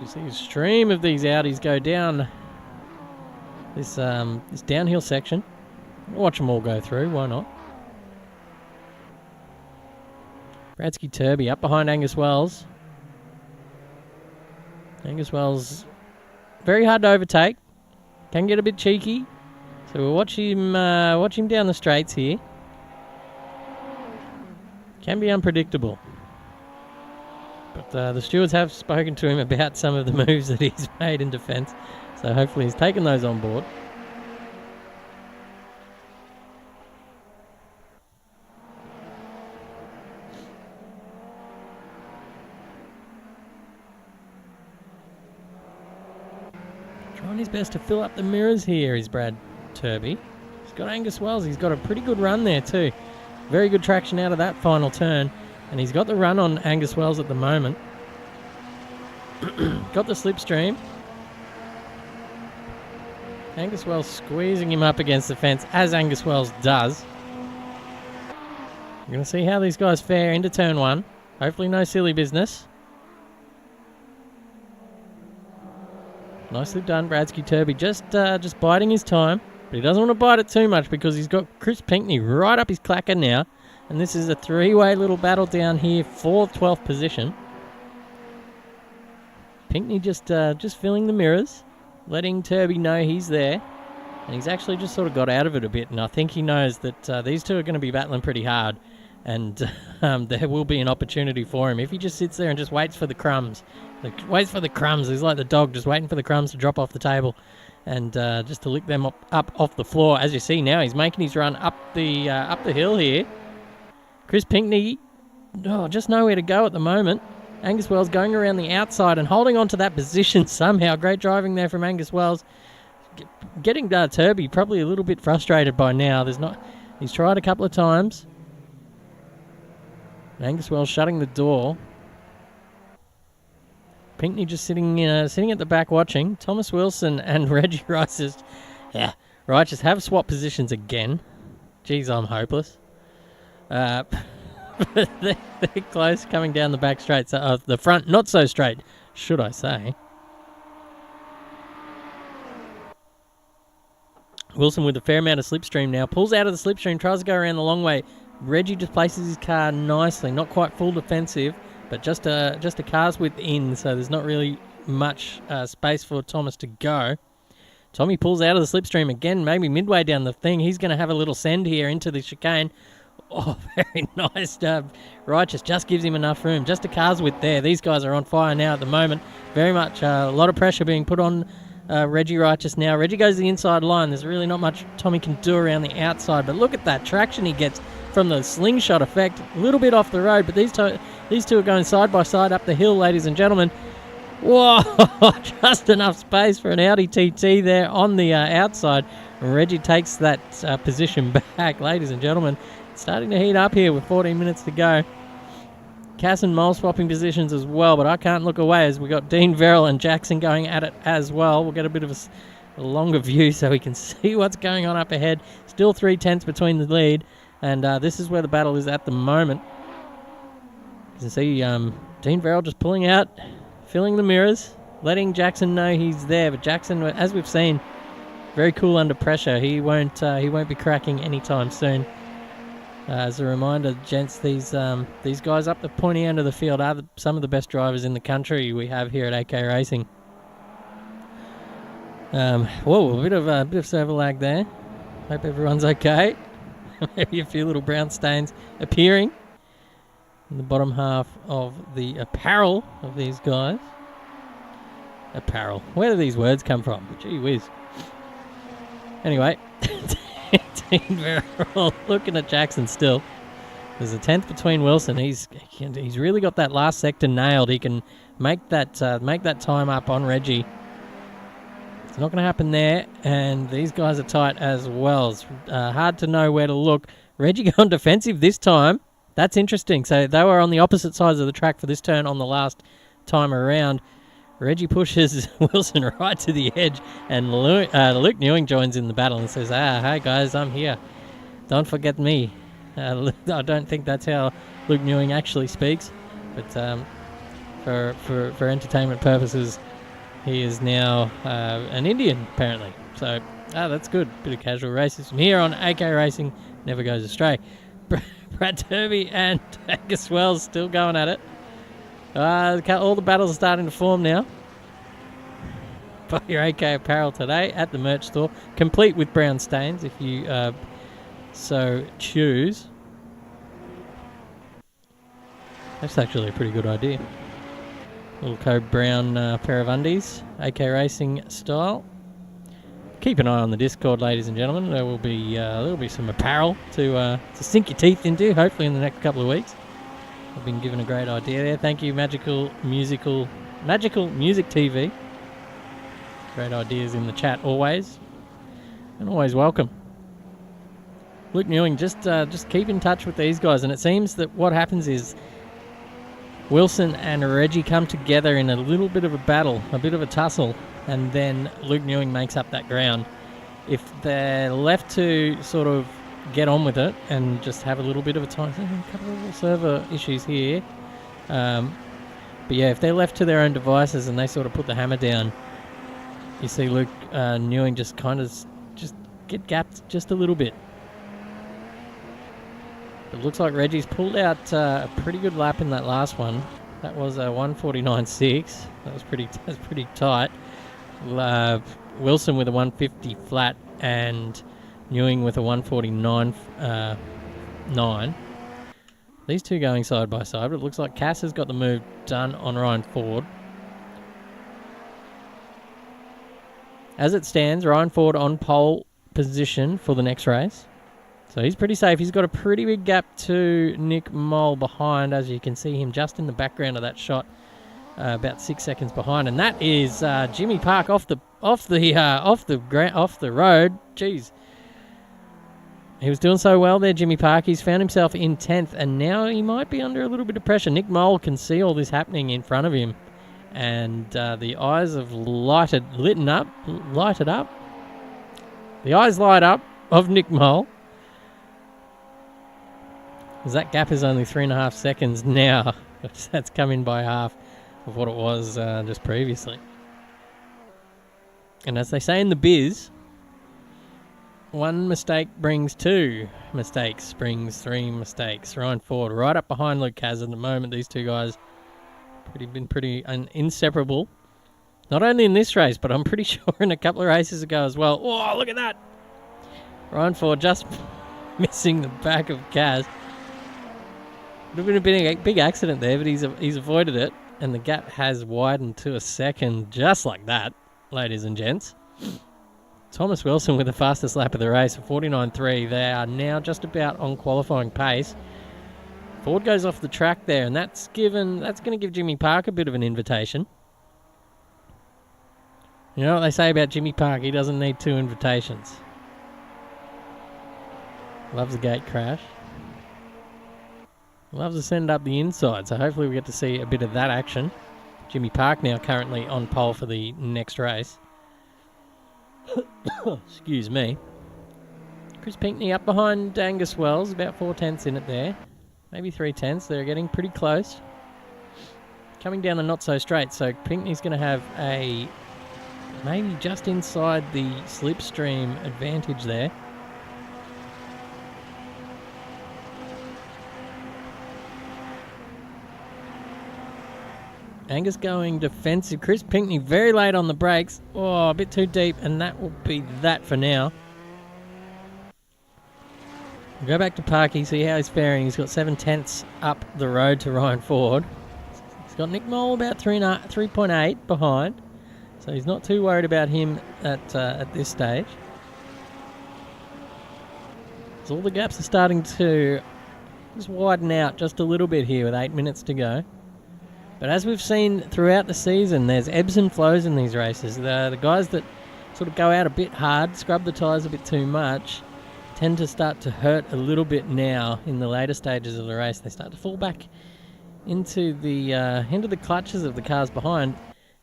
You see a stream of these Audis go down this downhill section. Watch them all go through, why not? Bradsky Turby up behind Angus Wells. Angus Wells, very hard to overtake. Can get a bit cheeky. So we'll watch him down the straights here. Can be unpredictable. But the stewards have spoken to him about some of the moves that he's made in defence. So hopefully he's taken those on board. Trying his best to fill up the mirrors here is Brad Turby. He's got Angus Wells. He's got a pretty good run there too. Very good traction out of that final turn. And he's got the run on Angus Wells at the moment. Got the slipstream. Angus Wells squeezing him up against the fence, as Angus Wells does. We're going to see how these guys fare into turn 1. Hopefully no silly business. Nicely done, Bradsky Turby. Just biding his time. But he doesn't want to bite it too much because he's got Chris Pinkney right up his clacker now. And this is a three-way little battle down here for 12th position. Pinkney just filling the mirrors, letting Turby know he's there. And he's actually just sort of got out of it a bit. And I think he knows that these two are going to be battling pretty hard. And there will be an opportunity for him. If he just sits there and just waits for the crumbs. Waits for the crumbs. He's like the dog just waiting for the crumbs to drop off the table. And just to lick them up off the floor. As you see now, he's making his run up the hill here. Chris Pinkney, just nowhere to go at the moment. Angus Wells going around the outside and holding on to that position somehow. Great driving there from Angus Wells. Getting Turby probably a little bit frustrated by now. He's tried a couple of times. Angus Wells shutting the door. Pinkney just sitting at the back watching. Thomas Wilson and Reggie Rice just have swapped positions again. Jeez, I'm hopeless. They're close coming down the back straight. So the front not so straight, should I say. Wilson with a fair amount of slipstream now. Pulls out of the slipstream, tries to go around the long way. Reggie just places his car nicely. Not quite full defensive. But just a car's within, so there's not really much space for Thomas to go. Tommy pulls out of the slipstream again, maybe midway down the thing. He's going to have a little send here into the chicane. Oh, very nice. Righteous just gives him enough room. Just a car's width there. These guys are on fire now at the moment. Very much a lot of pressure being put on Reggie Righteous now. Reggie goes to the inside line. There's really not much Tommy can do around the outside, but look at that traction he gets from the slingshot effect. A little bit off the road, but these two are going side by side up the hill, ladies and gentlemen. Whoa, just enough space for an Audi TT there on the outside. Reggie takes that position back, ladies and gentlemen. It's starting to heat up here with 14 minutes to go. Cass and Mole swapping positions as well, but I can't look away as we got Dean Verrill and Jackson going at it as well. We'll get a bit of a longer view so we can see what's going on up ahead. Still 3/10 between the lead. And this is where the battle is at the moment. You can see Dean Verrill just pulling out, filling the mirrors, letting Jackson know he's there. But Jackson, as we've seen, very cool under pressure. He won't be cracking anytime soon. As a reminder, gents, these guys up the pointy end of the field are some of the best drivers in the country we have here at AK Racing. Whoa, a bit of server lag there. Hope everyone's okay. Maybe a few little brown stains appearing in the bottom half of the apparel of these guys. Apparel. Where do these words come from? Gee whiz. Anyway, Dean Verrill looking at Jackson still. There's a 10th between Wilson. He's really got that last sector nailed. He can make that time up on Reggie. It's not going to happen there, and these guys are tight as well. It's hard to know where to look. Reggie going defensive this time. That's interesting. So they were on the opposite sides of the track for this turn on the last time around. Reggie pushes Wilson right to the edge, and Luke Newing joins in the battle and says, hey guys, I'm here. Don't forget me. I don't think that's how Luke Newing actually speaks, but for entertainment purposes, he is now an Indian, apparently. So, that's good. Bit of casual racism here on AK Racing. Never goes astray. Brad Turby and Angus Wells still going at it. All the battles are starting to form now. Buy your AK apparel today at the merch store, complete with brown stains if you so choose. That's actually a pretty good idea. Little code brown pair of undies, AK Racing style. Keep an eye on the Discord, ladies and gentlemen. There will be some apparel to sink your teeth into, hopefully in the next couple of weeks. I've been given a great idea there. Thank you, Magical Music TV. Great ideas in the chat always, and always welcome. Luke Newing, just keep in touch with these guys, and it seems that what happens is Wilson and Reggie come together in a little bit of a battle, a bit of a tussle, and then Luke Newing makes up that ground. If they're left to sort of get on with it and just have a little bit of a time, a couple of little server issues here. But yeah, if they're left to their own devices and they sort of put the hammer down, You see Luke Newing just get gapped just a little bit. It looks like Reggie's pulled out a pretty good lap in that last one. That was a 1:49.6. That was pretty tight. Wilson with a 1:50 flat and Newing with a 1:49.9. These two going side by side, but it looks like Cass has got the move done on Ryan Ford. As it stands, Ryan Ford on pole position for the next race. So he's pretty safe. He's got a pretty big gap to Nick Mole behind, as you can see him just in the background of that shot, about 6 seconds behind. And that is Jimmy Park off the road. Jeez. He was doing so well there, Jimmy Park. He's found himself in 10th, and now he might be under a little bit of pressure. Nick Mole can see all this happening in front of him, and the eyes have lighted up. The eyes light up of Nick Mole. As that gap is only 3.5 seconds now. That's come in by half of what it was just previously. And as they say in the biz, one mistake brings 2 mistakes, brings 3 mistakes. Ryan Ford right up behind Luke Kaz at the moment. These two guys been pretty inseparable. Not only in this race, but I'm pretty sure in a couple of races ago as well. Oh, look at that! Ryan Ford just missing the back of Kaz. Would have been a big accident there, but he's avoided it, and the gap has widened to a second, just like that, ladies and gents. Thomas Wilson with the fastest lap of the race at 49.3. They are now just about on qualifying pace. Ford goes off the track there, and that's going to give Jimmy Park a bit of an invitation. You know what they say about Jimmy Park? He doesn't need 2 invitations. Loves a gate crash. Loves to send up the inside, so hopefully we get to see a bit of that action. Jimmy Park now currently on pole for the next race. Excuse me. Chris Pinkney up behind Angus Wells, about 4/10 in it there. Maybe 3/10. They're getting pretty close. Coming down a not so straight, so Pinkney's going to have a maybe just inside the slipstream advantage there. Angus going defensive. Chris Pinkney very late on the brakes. Oh, a bit too deep, and that will be that for now. We'll go back to Parky, see how he's faring. He's got 7/10 up the road to Ryan Ford. He's got Nick Mole about 3.8 behind, so he's not too worried about him at this stage. So all the gaps are starting to just widen out just a little bit here with 8 minutes to go. But as we've seen throughout the season, there's ebbs and flows in these races. The guys that sort of go out a bit hard, scrub the tyres a bit too much, tend to start to hurt a little bit now in the later stages of the race. They start to fall back into the clutches of the cars behind.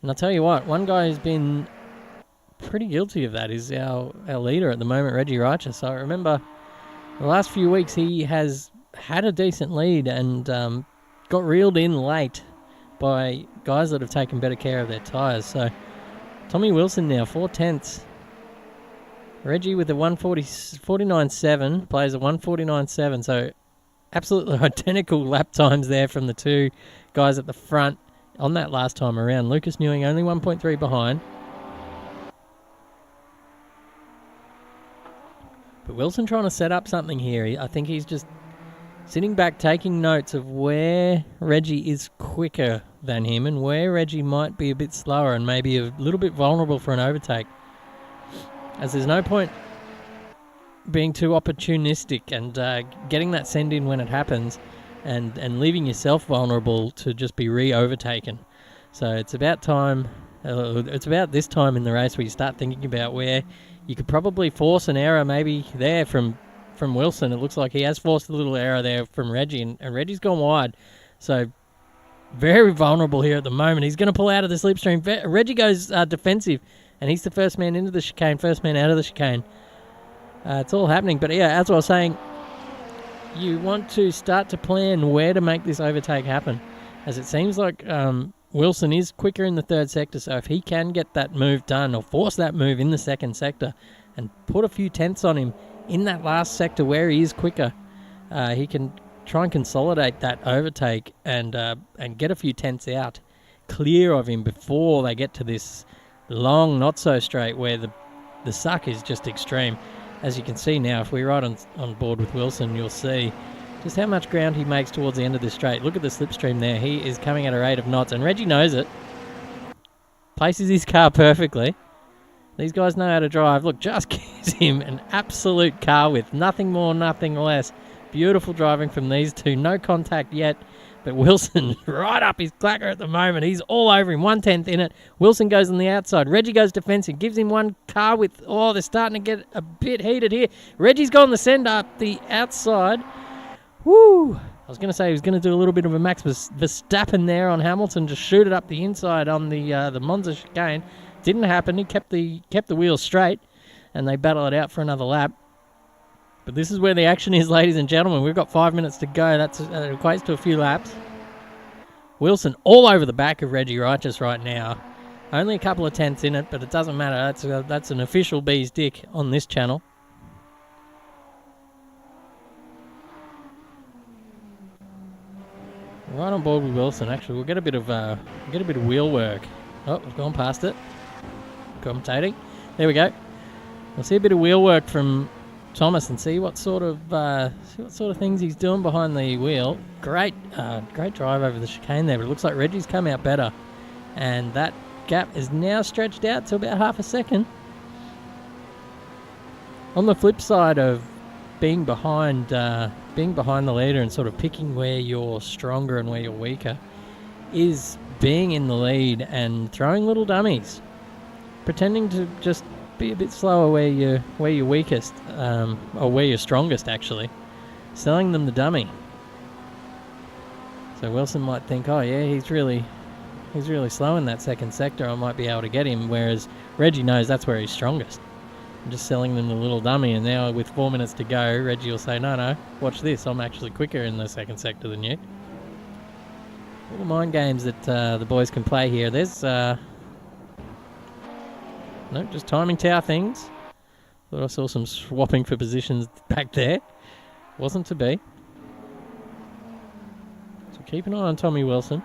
And I'll tell you what, one guy who's been pretty guilty of that is our leader at the moment, Reggie Richer. So I remember the last few weeks he has had a decent lead and got reeled in late by guys that have taken better care of their tyres. So Tommy Wilson now, 4/10. Reggie with a 1:49.7, plays a 1:49.7. So absolutely identical lap times there from the two guys at the front on that last time around. Lucas Newing only 1.3 behind. But Wilson trying to set up something here. I think he's just sitting back, taking notes of where Reggie is quicker than him and where Reggie might be a bit slower and maybe a little bit vulnerable for an overtake. As there's no point being too opportunistic and getting that send in when it happens and leaving yourself vulnerable to just be re-overtaken. So it's about time, it's about this time in the race where you start thinking about where you could probably force an error maybe there from Wilson. It looks like he has forced a little error there from Reggie, and Reggie's gone wide. So very vulnerable here at the moment. He's going to pull out of the slipstream. Reggie goes defensive, and he's the first man into the chicane, first man out of the chicane. It's all happening. But yeah, as I was saying, you want to start to plan where to make this overtake happen, as it seems like Wilson is quicker in the third sector, so if he can get that move done or force that move in the second sector and put a few tenths on him in that last sector where he is quicker, he can try and consolidate that overtake and get a few tenths out clear of him before they get to this long not so straight where the suck is just extreme. As you can see now, if we're right on board with Wilson, you'll see just how much ground he makes towards the end of this straight. Look at the slipstream there. He is coming at a rate of knots, and Reggie knows it. Places his car perfectly. These guys know how to drive. Look, just gives him an absolute car width. Nothing more, nothing less. Beautiful driving from these two. No contact yet, but Wilson right up his clacker at the moment. He's all over him. 1/10 in it. Wilson goes on the outside. Reggie goes defensive. Gives him one car width. Oh, they're starting to get a bit heated here. Reggie's gone the send up the outside. Woo! I was going to say he was going to do a little bit of a Max Verstappen there on Hamilton, just shoot it up the inside on the Monza chicane. Didn't happen. He kept the wheels straight, and they battle it out for another lap. But this is where the action is, ladies and gentlemen. We've got 5 minutes to go. That equates to a few laps. Wilson all over the back of Reggie Righteous right now. Only a couple of tenths in it, but it doesn't matter. That's an official B's dick on this channel. Right on board with Wilson. Actually, we'll get a bit of wheel work. Oh, we've gone past it. Commentating. There we go. We'll see a bit of wheel work from Thomas and see what sort of things he's doing behind the wheel. Great drive over the chicane there, but it looks like Reggie's come out better, and that gap is now stretched out to about half a second. On the flip side of being behind the leader and sort of picking where you're stronger and where you're weaker, is being in the lead and throwing little dummies, pretending to just be a bit slower where you're weakest, or where you're strongest actually, selling them the dummy. So Wilson might think, oh yeah, he's really slow in that second sector, I might be able to get him, whereas Reggie knows that's where he's strongest. I'm just selling them the little dummy, and now with 4 minutes to go, Reggie will say, no, watch this, I'm actually quicker in the second sector than you. Little mind games that the boys can play here. There's no, just timing tower things. Thought I saw some swapping for positions back there. Wasn't to be. So keep an eye on Tommy Wilson.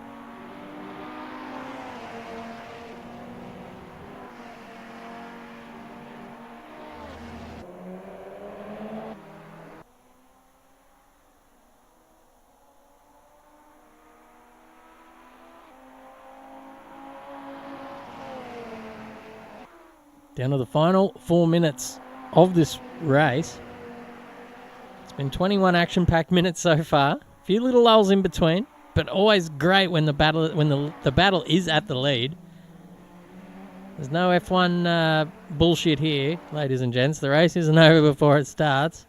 Down to the final 4 minutes of this race. It's been 21 action-packed minutes so far. A few little lulls in between, but always great when the battle is at the lead. There's no F1 bullshit here, ladies and gents. The race isn't over before it starts.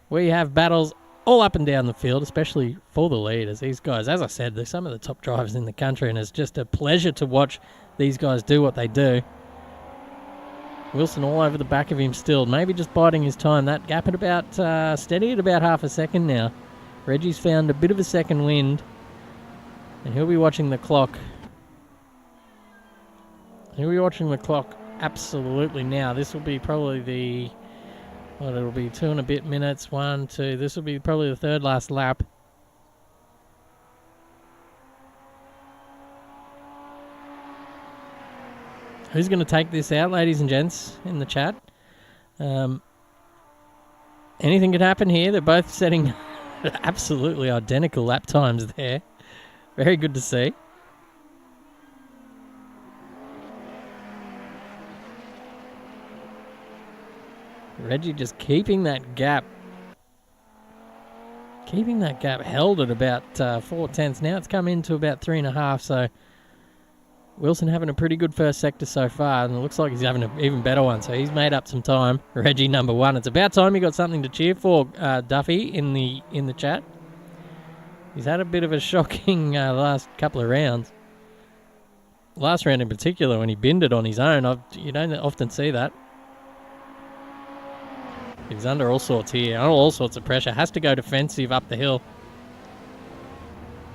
We have battles all up and down the field, especially for the lead, as these guys, as I said, they're some of the top drivers in the country, and it's just a pleasure to watch these guys do what they do. Wilson all over the back of him still, maybe just biding his time. That gap at about steady at about half a second now. Reggie's found a bit of a second wind, and he'll be watching the clock. He'll be watching the clock absolutely now. This will be probably it'll be 2 and a bit minutes. 1, 2. This will be probably the third last lap. Who's going to take this out, ladies and gents, in the chat? Anything could happen here. They're both setting absolutely identical lap times there. Very good to see. Reggie just keeping that gap. Keeping that gap held at about 4 tenths. Now it's come into about 3.5, so Wilson having a pretty good first sector so far, and it looks like he's having an even better one, so he's made up some time. Reggie number 1. It's about time he got something to cheer for, Duffy, in the chat. He's had a bit of a shocking last couple of rounds. Last round in particular, when he binned it on his own, you don't often see that. He's under all sorts here, all sorts of pressure. Has to go defensive up the hill.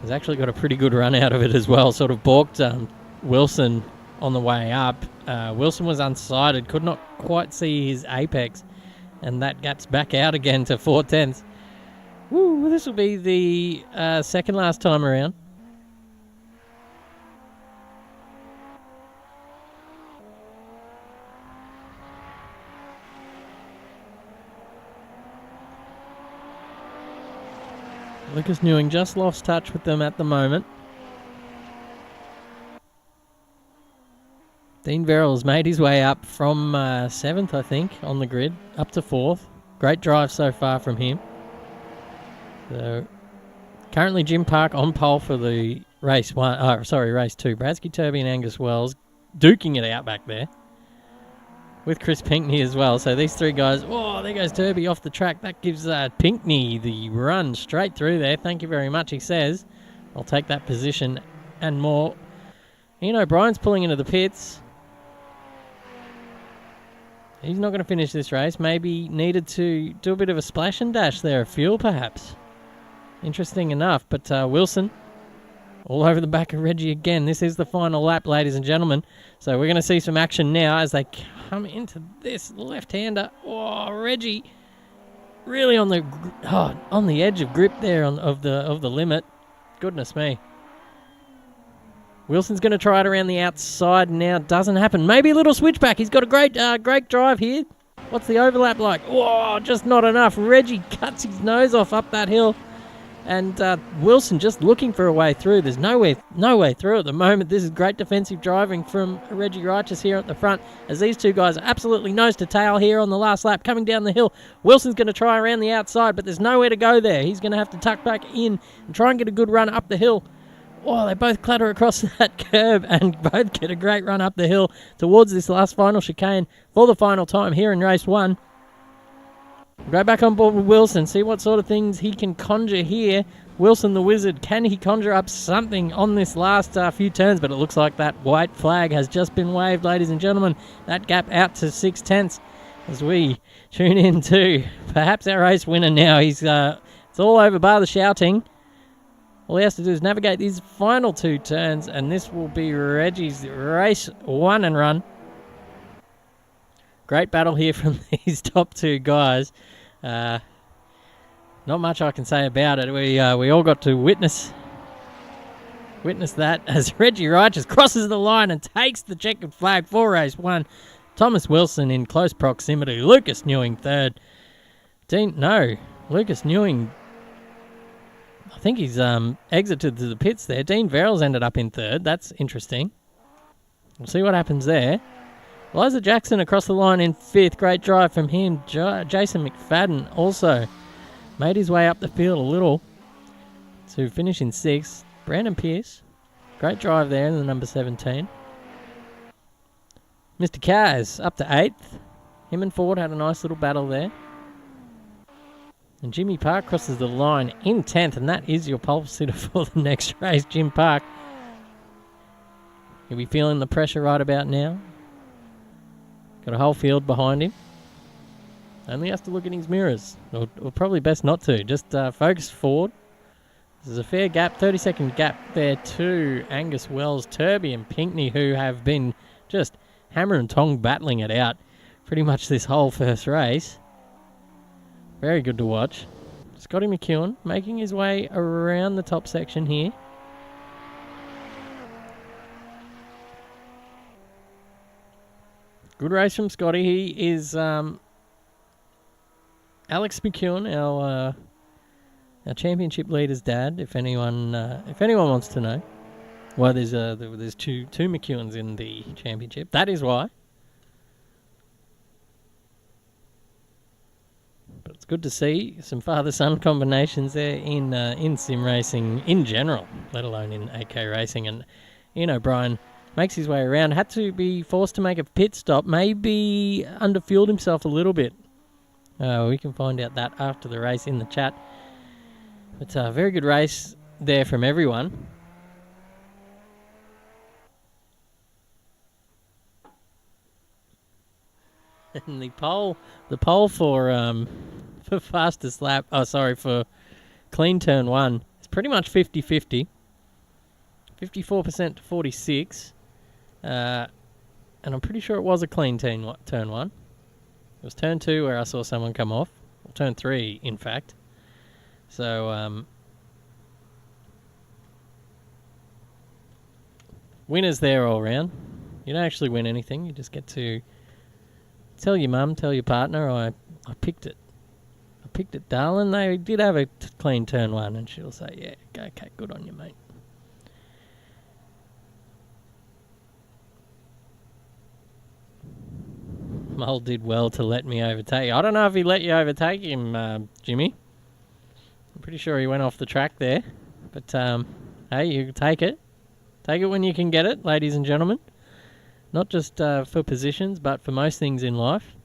He's actually got a pretty good run out of it as well. Sort of balked Wilson on the way up. Wilson was unsighted, could not quite see his apex, and that gaps back out again to 4/10. Woo, this will be the second last time around. Lucas Newing just lost touch with them at the moment. Dean Verrill's made his way up from 7th, I think, on the grid, up to 4th. Great drive so far from him. So, currently Jim Park on pole for the race 2. Bradsky, Turby and Angus Wells duking it out back there. With Chris Pinkney as well. So these three guys, oh, there goes Turby off the track. That gives Pinkney the run straight through there. Thank you very much, he says. I'll take that position and more. Ian O'Brien's pulling into the pits. He's not going to finish this race. Maybe needed to do a bit of a splash and dash there of fuel, perhaps. Interesting enough. But Wilson, all over the back of Reggie again. This is the final lap, ladies and gentlemen. So we're going to see some action now as they come into this left-hander. Oh, Reggie really on the edge of grip there of the limit. Goodness me. Wilson's going to try it around the outside now. Doesn't happen. Maybe a little switchback. He's got a great drive here. What's the overlap like? Oh, just not enough. Reggie cuts his nose off up that hill. And Wilson just looking for a way through. There's no way through at the moment. This is great defensive driving from Reggie Righteous here at the front, as these two guys are absolutely nose to tail here on the last lap coming down the hill. Wilson's going to try around the outside, but there's nowhere to go there. He's going to have to tuck back in and try and get a good run up the hill. Oh, they both clatter across that curb and both get a great run up the hill towards this last final chicane for the final time here in race 1. Go back on board with Wilson, see what sort of things he can conjure here. Wilson the Wizard, can he conjure up something on this last few turns? But it looks like that white flag has just been waved, ladies and gentlemen. That gap out to 6/10 as we tune in to perhaps our race winner now. It's all over bar the shouting. All he has to do is navigate these final 2 turns, and this will be Reggie's race 1 and run. Great battle here from these top 2 guys. Not much I can say about it. We all got to witness that as Reggie Righteous crosses the line and takes the checkered flag for race 1. Thomas Wilson in close proximity. Lucas Newing 3rd. Lucas Newing, I think he's exited to the pits there. Dean Verrill's ended up in 3rd. That's interesting. We'll see what happens there. Liza Jackson across the line in 5th. Great drive from him. Jason McFadden also made his way up the field a little to finish in 6th. Brandon Pierce, great drive there in the number 17. Mr. Kaz up to 8th. Him and Ford had a nice little battle there. And Jimmy Park crosses the line in 10th, and that is your pole sitter for the next race, Jim Park. You'll be feeling the pressure right about now. Got a whole field behind him. Only has to look in his mirrors. Or probably best not to. Just focus forward. There's a fair gap, 30-second gap there to Angus Wells, Turby and Pinkney, who have been just hammer and tong battling it out pretty much this whole first race. Very good to watch. Scotty McEwen making his way around the top section here. Good race from Scotty. He is Alex McEwen, our championship leader's dad. If anyone wants to know, well, there's two McEwens in the championship. That is why. But it's good to see some father-son combinations there in sim racing in general, let alone in AK racing. And Ian O'Brien makes his way around. Had to be forced to make a pit stop. Maybe underfueled himself a little bit. We can find out that after the race in the chat. But a very good race there from everyone. And the pole for fastest lap, for clean turn 1, it's pretty much 50-50. 54% to 46. And I'm pretty sure it was a clean turn one. It was turn 2 where I saw someone come off. Or turn 3, in fact. So, winners there all round. You don't actually win anything. You just get to tell your mum, tell your partner, I picked it. I picked it, darling. They did have a clean turn 1. And she'll say, yeah, okay, good on you, mate. Mole did well to let me overtake. I don't know if he let you overtake him, Jimmy. I'm pretty sure he went off the track there. But, hey, you take it. Take it when you can get it, ladies and gentlemen. Not just for positions, but for most things in life.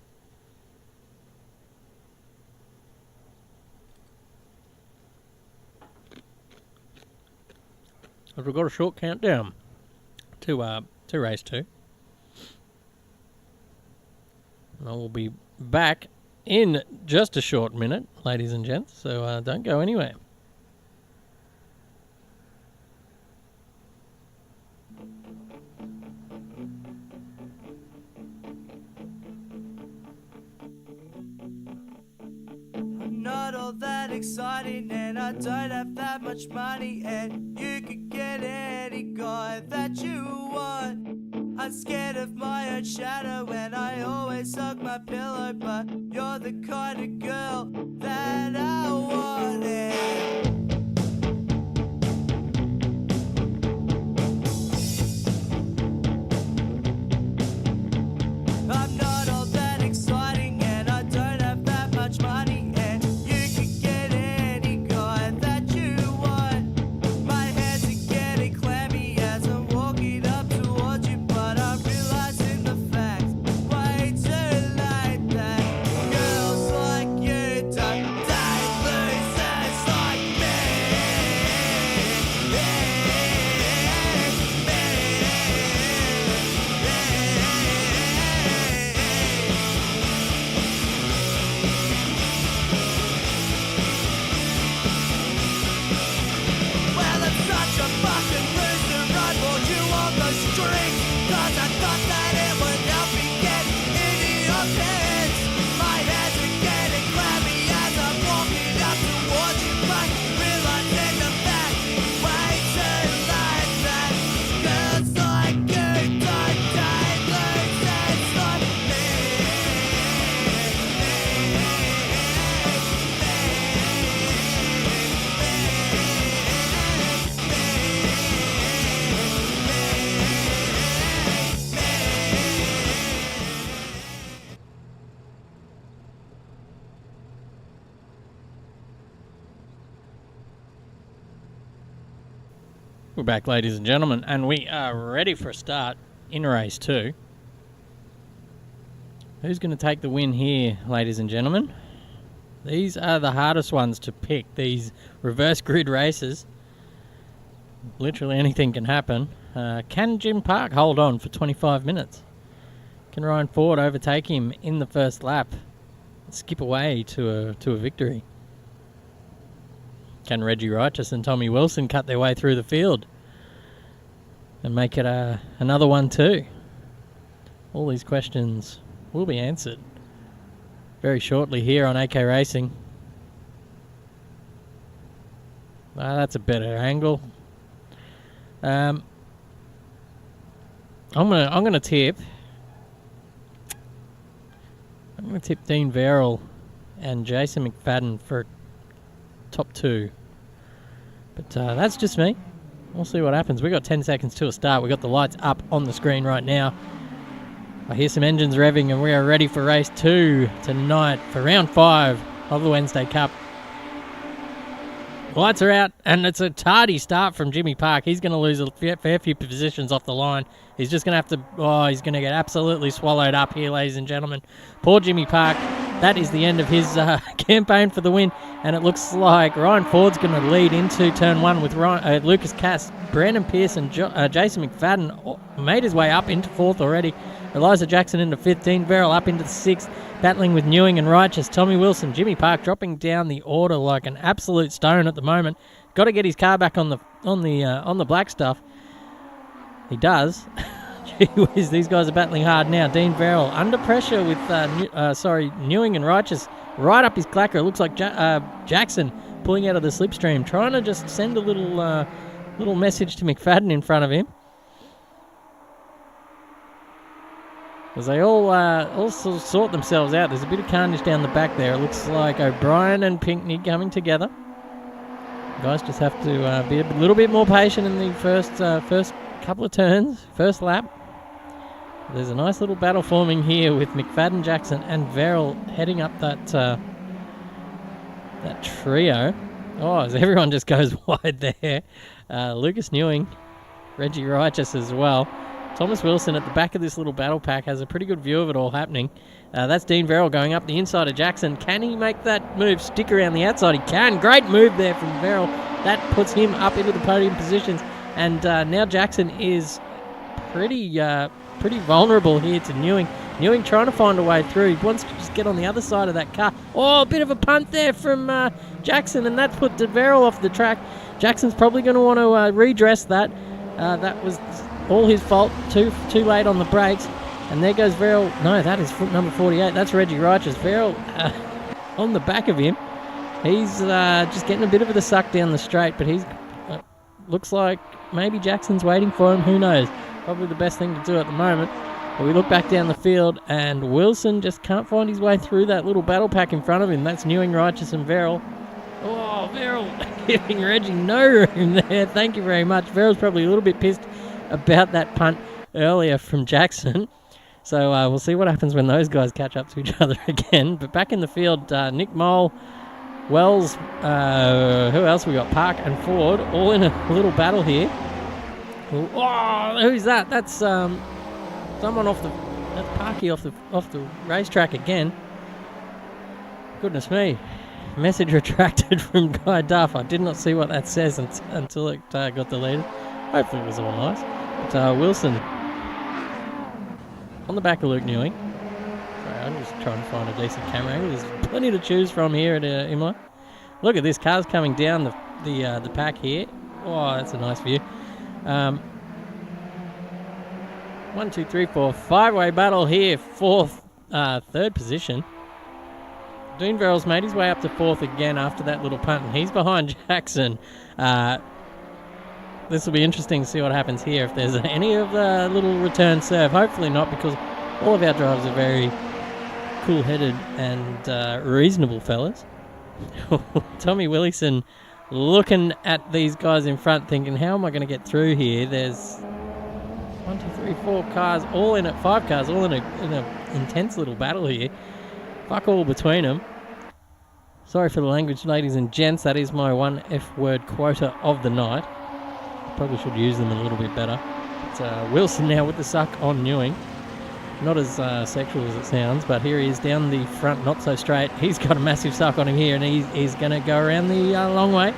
We've got a short countdown to race 2. And I will be back in just a short minute, ladies and gents, so don't go anywhere. I'm not all that exciting and I don't have that much money, and you could get any guy that you want. I'm scared of my own shadow and I always hug my pillow, but you're the kind of girl that I wanted. I'm not all that exciting and I don't have that much money, and you could get any guy that you want. My hands are getting clammy as I'm walking up towards you, but I'm realizing the fact way too late that girls like you don't date losers like me. Well, I'm such a fucking loser, I bought you all those drinks, 'cause I thought that it would help me get into your pants. My hands are getting clammy as I'm walking up towards you, but realizing the fact way too late that girls like you don't date losers like me. We're back, ladies and gentlemen, and we are ready for a start in race 2. Who's going to take the win here, ladies and gentlemen? These are the hardest ones to pick, these reverse grid races. Literally anything can happen. Can Jim Park hold on for 25 minutes? Can Ryan Ford overtake him in the first lap and skip away to a victory? Can Reggie Righteous and Tommy Wilson cut their way through the field and make it another 1-2? All these questions will be answered very shortly here on AK Racing. That's a better angle. I'm gonna tip. I'm gonna tip Dean Verrill and Jason McFadden for top 2. But that's just me. We'll see what happens. We've got 10 seconds to a start. We've got the lights up on the screen right now. I hear some engines revving and we are ready for race 2 tonight for round 5 of the Wednesday Cup. Lights are out and it's a tardy start from Jimmy Park. He's going to lose a fair few positions off the line. He's just going to have to... he's going to get absolutely swallowed up here, ladies and gentlemen. Poor Jimmy Park. That is the end of his campaign for the win. And it looks like Ryan Ford's going to lead into turn 1 with Lucas Cass. Brandon Pearce and Jason McFadden made his way up into 4th already. Eliza Jackson into 5th. Dean Verrill up into the 6th. Battling with Newing and Righteous. Tommy Wilson, Jimmy Park dropping down the order like an absolute stone at the moment. Got to get his car back on the black stuff. He does. Gee whiz, these guys are battling hard now. Dean Verrill under pressure with Newing and Righteous right up his clacker. It looks like Jackson pulling out of the slipstream, trying to just send a little message to McFadden in front of him. As they all sort themselves out. There's a bit of carnage down the back there. It looks like O'Brien and Pinkney coming together. Guys just have to be a little bit more patient in the first couple of turns, first lap. There's a nice little battle forming here with McFadden, Jackson and Verrill heading up that trio. Oh, as everyone just goes wide there. Lucas Newing, Reggie Righteous as well. Thomas Wilson at the back of this little battle pack has a pretty good view of it all happening. That's Dean Verrill going up the inside of Jackson. Can he make that move stick around the outside? He can. Great move there from Verrill. That puts him up into the podium positions. And now Jackson is pretty vulnerable here to Newing. Newing trying to find a way through. He wants to just get on the other side of that car. Oh, a bit of a punt there from Jackson, and that put Verrill off the track. Jackson's probably going to want to redress that. That was all his fault. Too late on the brakes. And there goes Verrill. No, that is foot number 48. That's Reggie Righteous. Verrill on the back of him. He's just getting a bit of the suck down the straight, but he's looks like maybe Jackson's waiting for him. Who knows? Probably the best thing to do at the moment. But we look back down the field, and Wilson just can't find his way through that little battle pack in front of him. That's Newing, Righteous, and Verrill. Oh, Verrill giving Reggie no room there. Thank you very much. Verrill's probably a little bit pissed about that punt earlier from Jackson. So we'll see what happens when those guys catch up to each other again. But back in the field, Nick Mole, Wells, who else we got? Park and Ford, all in a little battle here. Oh, who's that? That's someone off the... That's Parky off the racetrack again. Goodness me. Message retracted from Guy Duff. I did not see what that says until it got deleted. Hopefully it was all nice. But Wilson on the back of Luke Newing. Sorry, I'm just trying to find a decent camera angle. There's plenty to choose from here at Imola. Look at this. Car's coming down the pack here. Oh, that's a nice view. 1, 2, 3, 4, 5-way battle here. Third position. Dean Verrill's made his way up to fourth again after that little punt, and he's behind Jackson. This will be interesting to see what happens here, if there's any of the little return serve. Hopefully not, because all of our drivers are very cool-headed and reasonable fellas. Tommy Willison looking at these guys in front thinking, how am I going to get through here? There's 1, 2, 3, 4 cars, all in it, 5 cars, all in a intense little battle here. Fuck all between them. Sorry for the language, ladies and gents. That is my one F-word quota of the night. Probably should use them a little bit better. It's Wilson now with the suck on Newing. Not as sexual as it sounds, but here he is down the front, not so straight. He's got a massive suck on him here, and he's going to go around the long way.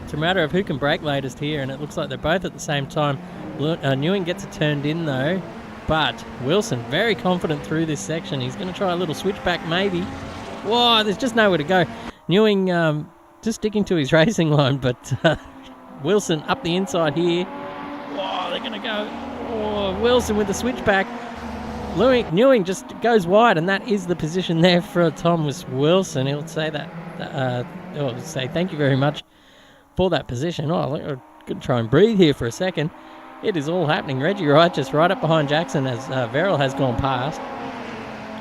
It's a matter of who can brake latest here, and it looks like they're both at the same time. Newing gets it turned in, though, but Wilson very confident through this section. He's going to try a little switchback, maybe. Whoa, there's just nowhere to go. Newing just sticking to his racing line, but Wilson up the inside here. Whoa, they're going to go. Oh, Wilson with the switchback. Newing just goes wide, and that is the position there for Thomas Wilson. He'll say that. Say thank you very much for that position. Oh, I'm going to try and breathe here for a second. It is all happening. Reggie Righteous right up behind Jackson as Verrill has gone past,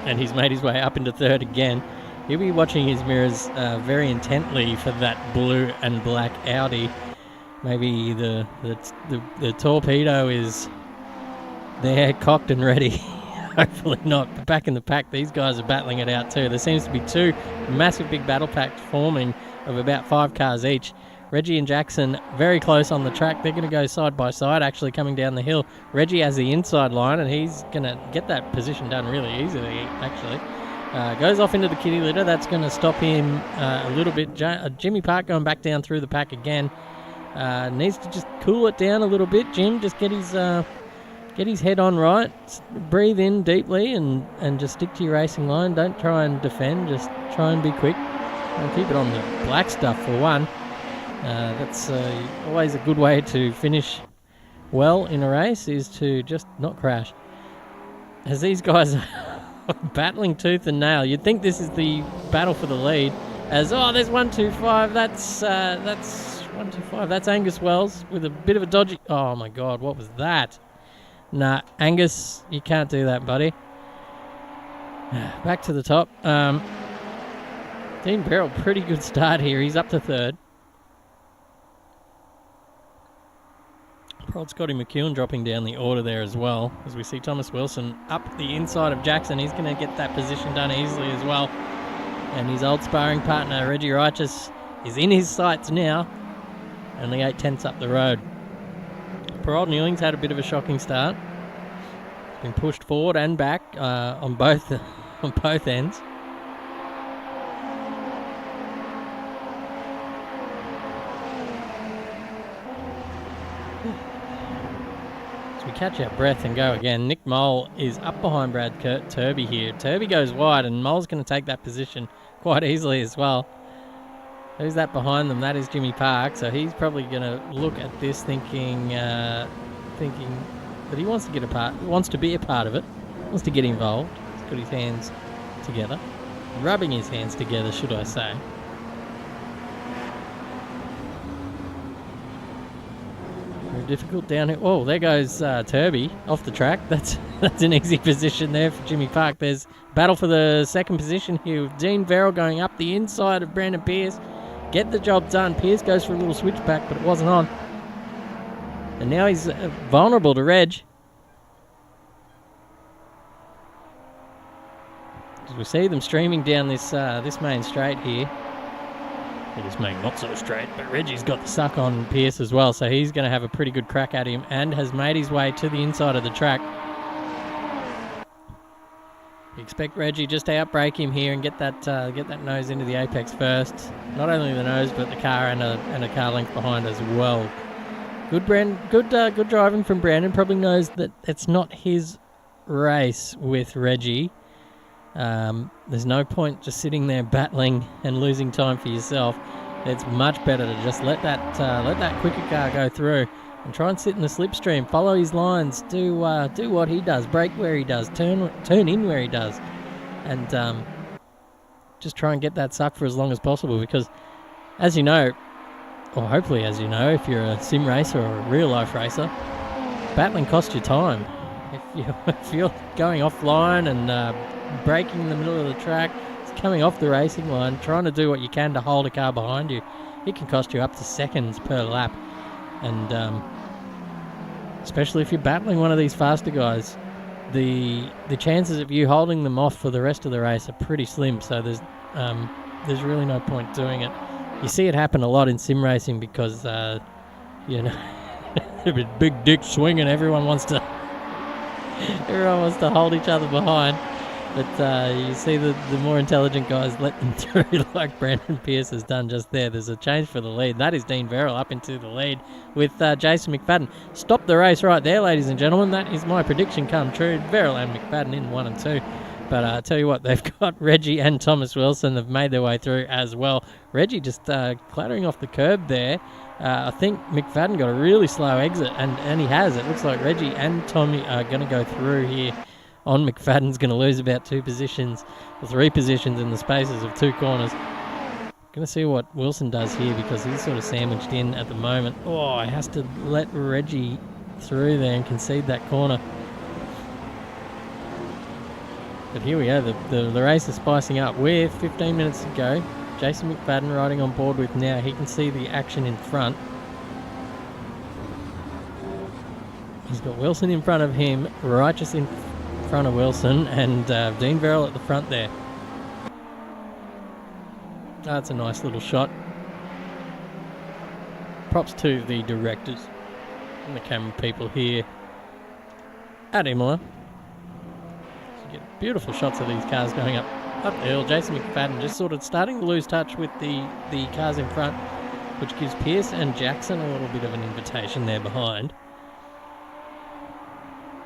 and he's made his way up into third again. He'll be watching his mirrors very intently for that blue and black Audi. Maybe the torpedo is there, cocked and ready. Hopefully not. But back in the pack, these guys are battling it out too. There seems to be 2 massive big battle packs forming of about 5 cars each. Reggie and Jackson very close on the track. They're going to go side by side, actually, coming down the hill. Reggie has the inside line, and he's going to get that position done really easily, actually. Goes off into the kitty litter. That's going to stop him a little bit. Jimmy Park going back down through the pack again. Needs to just cool it down a little bit, Jim. Just get his head on right. Breathe in deeply and just stick to your racing line. Don't try and defend. Just try and be quick. And keep it on the black stuff for one. That's always a good way to finish well in a race, is to just not crash. As these guys are battling tooth and nail, you'd think this is the battle for the lead. As there's 125. That's 125. That's Angus Wells with a bit of a dodgy. Oh my God, what was that? Nah, Angus, you can't do that, buddy. Back to the top. Dean Verrill, pretty good start here. He's up to third. Prod Scotty McEwen dropping down the order there as well, as we see Thomas Wilson up the inside of Jackson. He's going to get that position done easily as well. And his old sparring partner, Reggie Righteous, is in his sights now. Only 8/10 up the road. Parole Newing's had a bit of a shocking start. Been pushed forward and back on both ends. As we catch our breath and go again, Nick Mole is up behind Brad Turby here. Turby goes wide and Mole's going to take that position quite easily as well. Who's that behind them? That is Jimmy Park. So he's probably going to look at this thinking that he wants to be a part of it, wants to get involved. He's got his hands together, rubbing his hands together, should I say. Very difficult down here. Oh, there goes Turby off the track. That's an easy position there for Jimmy Park. There's battle for the second position here with Dean Verrill going up the inside of Brandon Pierce. Get the job done. Pierce goes for a little switchback, but it wasn't on. And now he's vulnerable to Reg. As we see them streaming down this main straight here. Well, this main not so straight, but Reggie's got the suck on Pierce as well, so he's going to have a pretty good crack at him and has made his way to the inside of the track. You expect Reggie just to outbrake him here and get that nose into the apex first. Not only the nose, but the car and a car length behind as well. Good driving from Brandon. Probably knows that it's not his race with Reggie. There's no point just sitting there battling and losing time for yourself. It's much better to just let that quicker car go through and try and sit in the slipstream. Follow his lines. Do what he does. Brake where he does. Turn in where he does, and just try and get that suck for as long as possible. Because, as you know, or hopefully as you know, if you're a sim racer or a real life racer, battling costs you time. If you're going offline and braking in the middle of the track, it's coming off the racing line, trying to do what you can to hold a car behind you, it can cost you up to seconds per lap. And especially if you're battling one of these faster guys, the chances of you holding them off for the rest of the race are pretty slim. So there's really no point doing it. You see it happen a lot in sim racing because big dick swinging, everyone wants to hold each other behind. But you see the more intelligent guys let them through, like Brandon Pierce has done just there. There's a change for the lead. That is Dean Verrill up into the lead with Jason McFadden. Stop the race right there, ladies and gentlemen. That is my prediction come true. Verrill and McFadden in 1 and 2. But I tell you what, they've got Reggie and Thomas Wilson. They've made their way through as well. Reggie just clattering off the curb there. I think McFadden got a really slow exit, and he has. It looks like Reggie and Tommy are going to go through here. On McFadden's going to lose about 2 positions, or 3 positions in the spaces of 2 corners. Going to see what Wilson does here because he's sort of sandwiched in at the moment. Oh, he has to let Reggie through there and concede that corner. But here we go, the race is spicing up with 15 minutes to go. Jason McFadden riding on board with now. He can see the action in front. He's got Wilson in front of him, Righteous in front of Wilson, and Dean Verrill at the front there. That's a nice little shot. Props to the directors and the camera people here at Imola. So you get beautiful shots of these cars going up the hill. Jason McFadden just sort of starting to lose touch with the cars in front, which gives Pierce and Jackson a little bit of an invitation there behind.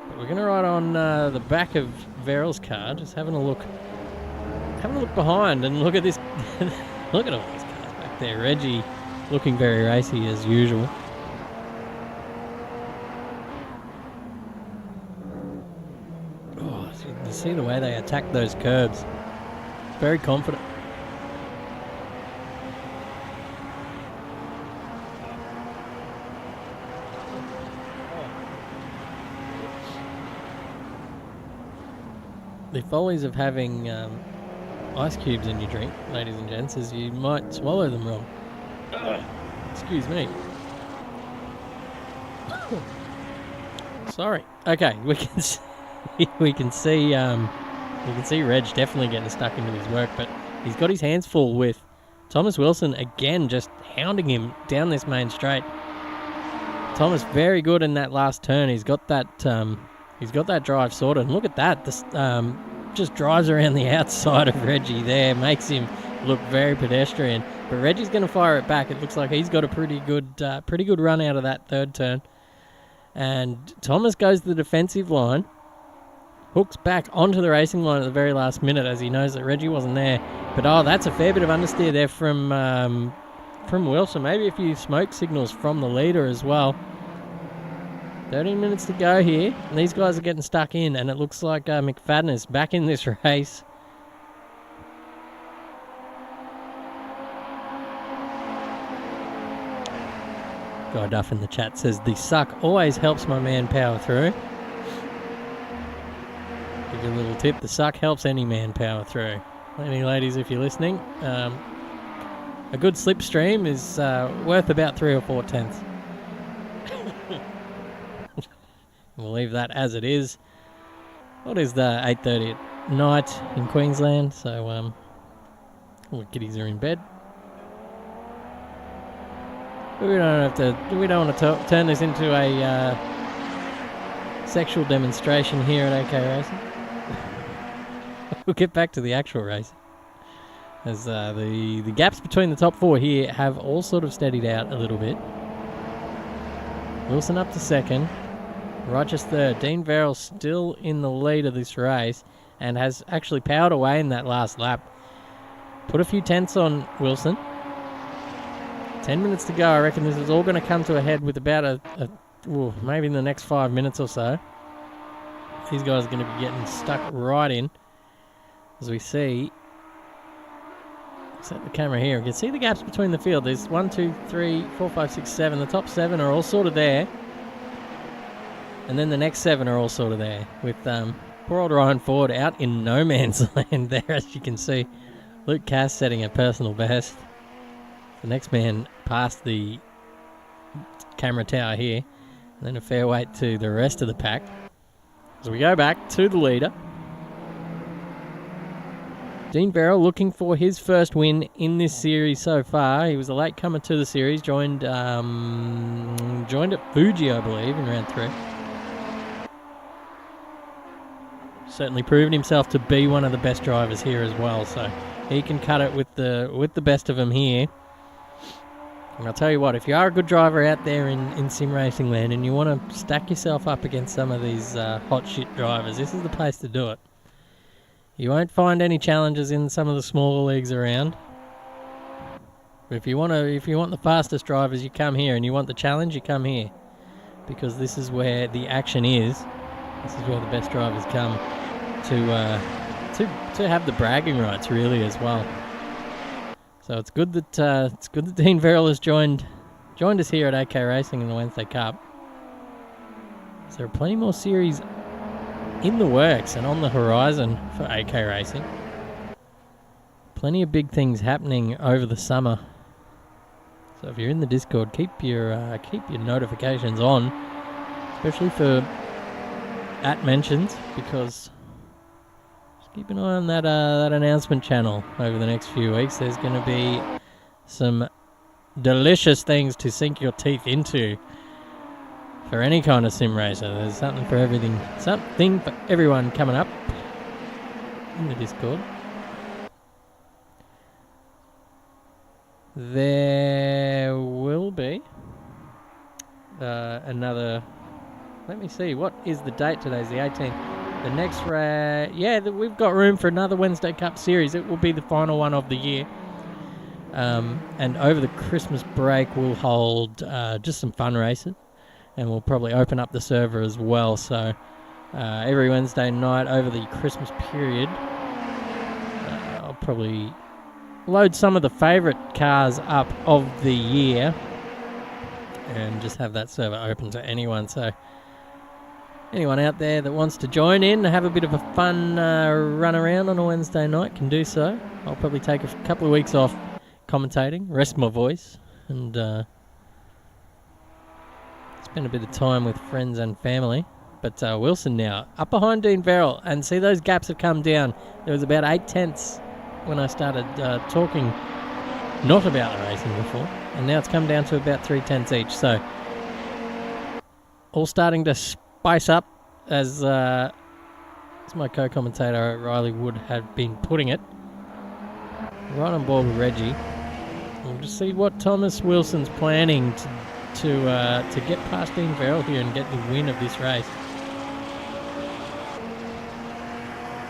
But we're going to ride on the back of Verrill's car, just having a look behind and look at this. Look at all these cars back there. Reggie looking very racy as usual. Oh, you see the way they attack those curbs. Very confident. The follies of having ice cubes in your drink, ladies and gents, is you might swallow them wrong. Excuse me. Sorry. Okay, we can see, we can see Reg definitely getting stuck into his work, but he's got his hands full with Thomas Wilson again, just hounding him down this main straight. Thomas very good in that last turn. He's got that drive sorted. And look at that. This just drives around the outside of Reggie there, makes him look very pedestrian. But Reggie's going to fire it back. It looks like he's got a pretty good run out of that third turn. And Thomas goes to the defensive line, hooks back onto the racing line at the very last minute as he knows that Reggie wasn't there. But that's a fair bit of understeer there from Wilson. Maybe a few smoke signals from the leader as well. 13 minutes to go here, and these guys are getting stuck in, and it looks like McFadden is back in this race. Guy Duff in the chat says, the suck always helps my man power through. Give you a little tip, the suck helps any man power through. Any ladies, if you're listening, a good slipstream is worth about 3 or 4 tenths. We'll leave that as it is. What is the 8:30 at night in Queensland? So, all the kiddies are in bed. But we don't want to turn this into a sexual demonstration here at AK Racing. We'll get back to the actual race. As the gaps between the top 4 here have all sort of steadied out a little bit. Wilson up to second. Rogers third. Dean Verrill still in the lead of this race and has actually powered away in that last lap. Put a few tenths on Wilson. 10 minutes to go. I reckon this is all going to come to a head with about maybe in the next 5 minutes or so. These guys are going to be getting stuck right in. As we see, set the camera here. You can see the gaps between the field. There's 1, 2, 3, 4, 5, 6, 7. The top 7 are all sort of there. And then the next 7 are all sort of there. With poor old Ryan Ford out in no man's land there, as you can see. Luke Cass setting a personal best. The next man past the camera tower here. And then a fair wait to the rest of the pack. As we go back to the leader. Dean Verrill looking for his first win in this series so far. He was a late comer to the series. Joined at Fuji, I believe, in round 3. Certainly proven himself to be one of the best drivers here as well. So he can cut it with the best of them here. And I'll tell you what, if you are a good driver out there in sim racing land and you want to stack yourself up against some of these hot shit drivers, this is the place to do it. You won't find any challenges in some of the smaller leagues around. But if you want the fastest drivers, you come here, and you want the challenge, you come here, because this is where the action is. This is where the best drivers come to have the bragging rights, really, as well. So it's good that Dean Verrill has joined us here at AK Racing in the Wednesday Cup. So there are plenty more series in the works and on the horizon for AK Racing. Plenty of big things happening over the summer. So if you're in the Discord, keep your notifications on, especially for @mentions, because just keep an eye on that announcement channel over the next few weeks. There's going to be some delicious things to sink your teeth into. For any kind of sim racer, there's something for everything, something for everyone coming up in the Discord. There will be another. Let me see. What is the date today? It's the 18th. The next we've got room for another Wednesday Cup series. It will be the final one of the year. And over the Christmas break, we'll hold just some fun races, and we'll probably open up the server as well. So every Wednesday night over the Christmas period, I'll probably load some of the favourite cars up of the year and just have that server open to anyone. So anyone out there that wants to join in and have a bit of a fun run around on a Wednesday night can do so. I'll probably take a couple of weeks off commentating, rest my voice, and spend a bit of time with friends and family. But Wilson now up behind Dean Verrill, and see those gaps have come down. There was about 8/10 when I started talking not about the racing before, and now it's come down to about 3/10 each. So all starting to spice up, as my co-commentator Riley Wood had been putting it. Right on board with Reggie. We'll just see what Thomas Wilson's planning to get past Dean Verrill here and get the win of this race.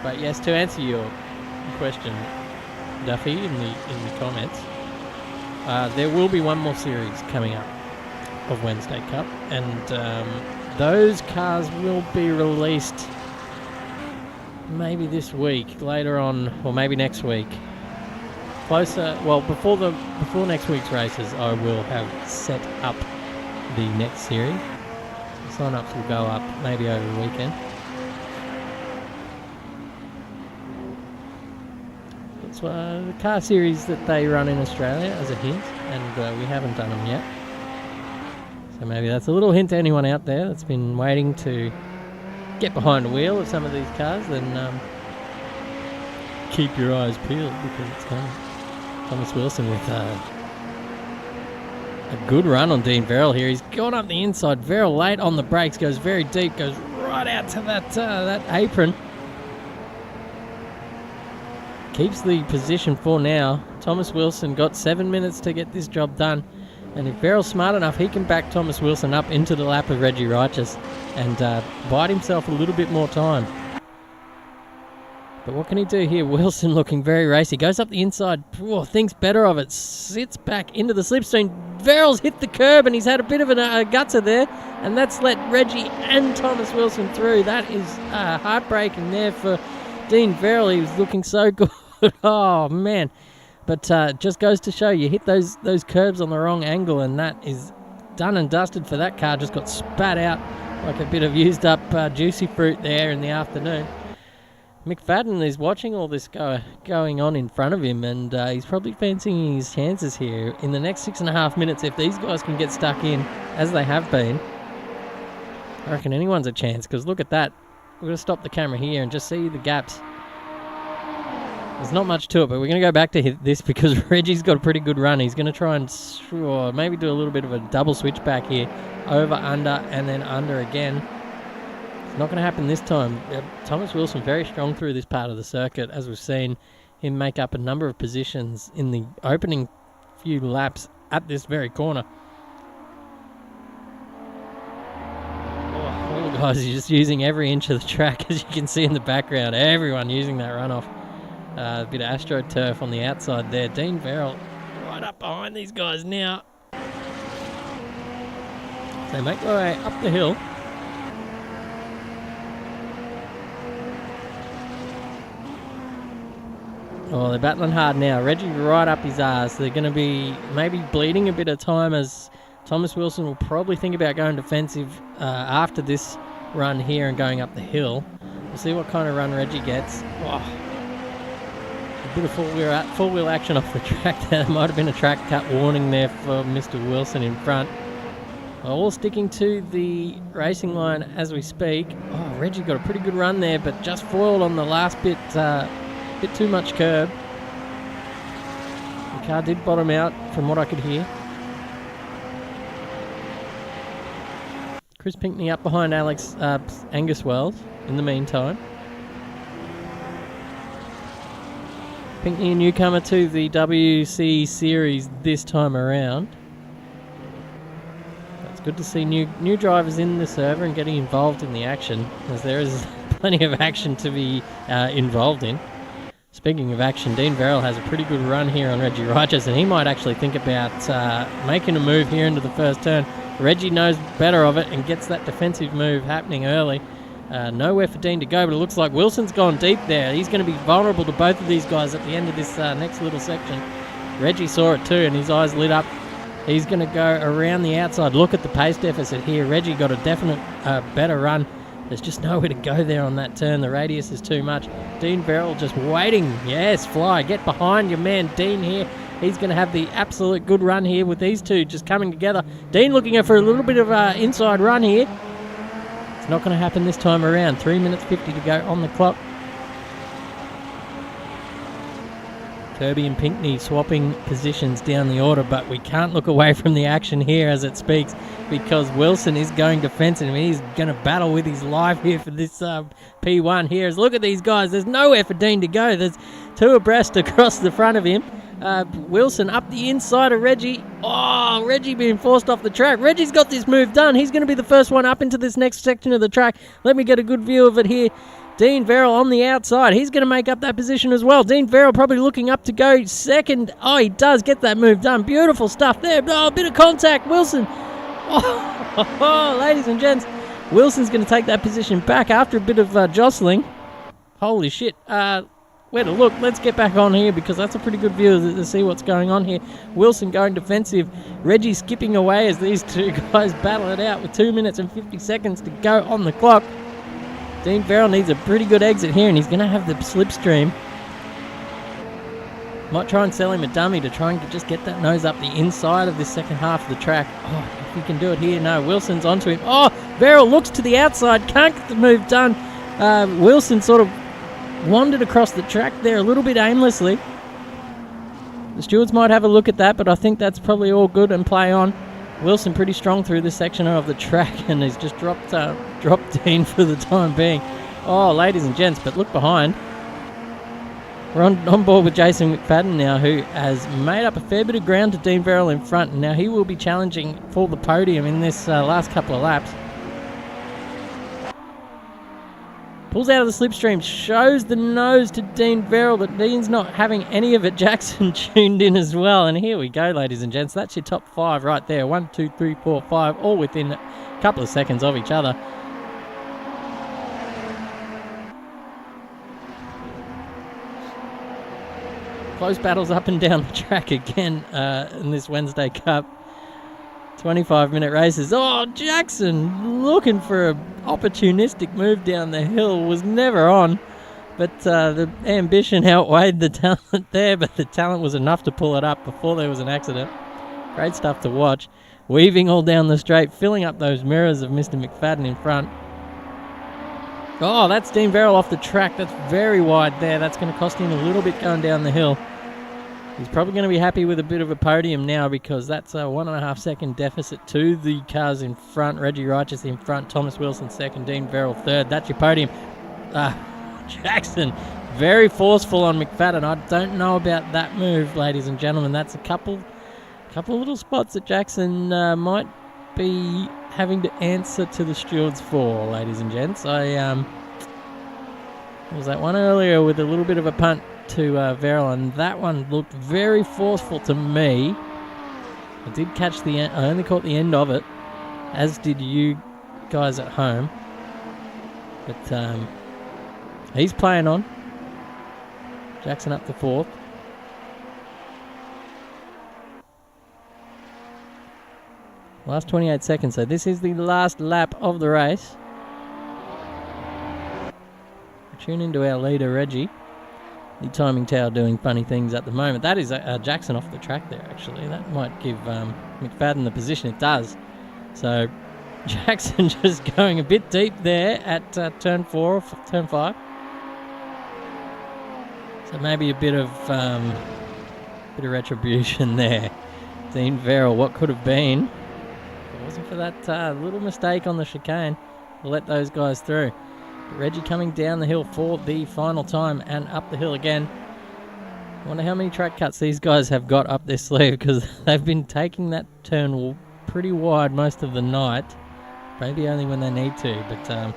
But yes, to answer your question, Duffy, in the comments, there will be one more series coming up of Wednesday Cup, and those cars will be released maybe this week, later on, or maybe next week. Closer, well, before next week's races, I will have set up the next series. Sign-ups will go up maybe over the weekend. It's the car series that they run in Australia, as a hint, and we haven't done them yet. So maybe that's a little hint to anyone out there that's been waiting to get behind the wheel of some of these cars. Then keep your eyes peeled, because it's coming. Thomas Wilson with a good run on Dean Verrill here. He's gone up the inside. Verrill late on the brakes, goes very deep, goes right out to that apron. Keeps the position for now. Thomas Wilson got 7 minutes to get this job done. And if Verrill's smart enough, he can back Thomas Wilson up into the lap of Reggie Righteous and bide himself a little bit more time. But what can he do here? Wilson looking very racy. Goes up the inside. Thinks better of it. Sits back into the slipstream. Verrill's hit the curb and he's had a bit of a gutser there. And that's let Reggie and Thomas Wilson through. That is heartbreaking there for Dean Verrill. He was looking so good. Oh, man. But just goes to show you hit those curbs on the wrong angle, and that is done and dusted for that car. Just got spat out like a bit of used up juicy fruit there in the afternoon. McFadden is watching all this going on in front of him, and he's probably fancying his chances here. In the next 6.5 minutes, if these guys can get stuck in, as they have been, I reckon anyone's a chance, because look at that. We're going to stop the camera here and just see the gaps. There's not much to it, but we're going to go back to this because Reggie's got a pretty good run. He's going to try and maybe do a little bit of a double switchback here. Over, under, and then under again. It's not going to happen this time. Thomas Wilson very strong through this part of the circuit, as we've seen him make up a number of positions in the opening few laps at this very corner. All the guys are just using every inch of the track, as you can see in the background. Everyone using that runoff. A bit of AstroTurf on the outside there. Dean Verrill right up behind these guys now. They make their way up the hill. Oh, they're battling hard now. Reggie right up his arse. They're going to be maybe bleeding a bit of time, as Thomas Wilson will probably think about going defensive after this run here and going up the hill. We'll see what kind of run Reggie gets. Oh. Bit of full-wheel action off the track there. Might have been a track cut warning there for Mr. Wilson in front. All sticking to the racing line as we speak. Oh, Reggie got a pretty good run there, but just foiled on the last bit too much curb. The car did bottom out from what I could hear. Chris Pinkney up behind Angus Wells in the meantime. Pinkney, a newcomer to the WC Series this time around. It's good to see new drivers in the server and getting involved in the action, as there is plenty of action to be involved in. Speaking of action, Dean Verrill has a pretty good run here on Reggie Righteous, and he might actually think about making a move here into the first turn. Reggie knows better of it and gets that defensive move happening early. Nowhere for Dean to go, but it looks like Wilson's gone deep there. He's going to be vulnerable to both of these guys at the end of this next little section. Reggie saw it too, and his eyes lit up. He's going to go around the outside. Look at the pace deficit here. Reggie got a definite better run. There's just nowhere to go there on that turn. The radius is too much. Dean Verrill just waiting. Yes, Fly, get behind your man Dean here. He's going to have the absolute good run here with these two just coming together. Dean looking for a little bit of an inside run here. It's not going to happen this time around. 3 minutes 50 to go on the clock. Kirby and Pinkney swapping positions down the order, but we can't look away from the action here as it speaks, because Wilson is going defensive and he's going to battle with his life here for this P1 here. Look at these guys. There's nowhere for Dean to go. There's two abreast across the front of him. Wilson up the inside of Reggie. Oh, Reggie being forced off the track. Reggie's got this move done. He's going to be the first one up into this next section of the track. Let me get a good view of it here. Dean Verrill on the outside. He's going to make up that position as well. Dean Verrill probably looking up to go second. Oh, he does get that move done. Beautiful stuff there. Oh, a bit of contact. Wilson. Oh, ladies and gents. Wilson's going to take that position back after a bit of jostling. Holy shit. Where to look? Let's get back on here because that's a pretty good view to see what's going on here. Wilson going defensive. Reggie skipping away as these two guys battle it out with 2 minutes and 50 seconds to go on the clock. Dean Verrill needs a pretty good exit here, and he's going to have the slipstream. Might try and sell him a dummy to try and just get that nose up the inside of this second half of the track. Oh, if he can do it here, no. Wilson's onto him. Oh, Verrill looks to the outside, can't get the move done. Wilson sort of wandered across the track there a little bit aimlessly. The stewards might have a look at that, but I think that's probably all good and play on. Wilson pretty strong through this section of the track, and he's just dropped Dean for the time being. Oh, ladies and gents, but look behind. We're on board with Jason McFadden now, who has made up a fair bit of ground to Dean Verrill in front, and now he will be challenging for the podium in this last couple of laps. Pulls out of the slipstream, shows the nose to Dean Verrill, but Dean's not having any of it. Jackson tuned in as well, and here we go, ladies and gents. That's your top five right there. 1, 2, 3, 4, 5, all within a couple of seconds of each other. Close battles up and down the track again in this Wednesday Cup. 25-minute races. Oh, Jackson looking for an opportunistic move down the hill. Was never on, but the ambition outweighed the talent there, but the talent was enough to pull it up before there was an accident. Great stuff to watch. Weaving all down the straight, filling up those mirrors of Mr. McFadden in front. Oh, that's Dean Verrill off the track. That's very wide there. That's going to cost him a little bit going down the hill. He's probably going to be happy with a bit of a podium now because that's a 1.5 second deficit to the cars in front. Reggie Righteous in front, Thomas Wilson second, Dean Verrill third. That's your podium. Jackson, very forceful on McFadden. I don't know about that move, ladies and gentlemen. That's a couple little spots that Jackson might be having to answer to the stewards for, ladies and gents. There was that one earlier with a little bit of a punt to Verrill, and that one looked very forceful to me. I did catch the end. I only caught the end of it, as did you guys at home. But he's playing on. Jackson up to fourth. Last 28 seconds, so this is the last lap of the race. Tune into our leader, Reggie. The timing tower doing funny things at the moment. That is Jackson off the track there, actually. That might give McFadden the position. It does. So Jackson just going a bit deep there at turn 4 or turn 5. So maybe a bit of retribution there. Dean Verrill, what could have been. If it wasn't for that little mistake on the chicane, we'll let those guys through. Reggie coming down the hill for the final time and up the hill again. I wonder how many track cuts these guys have got up their sleeve because they've been taking that turn pretty wide most of the night. Maybe only when they need to, but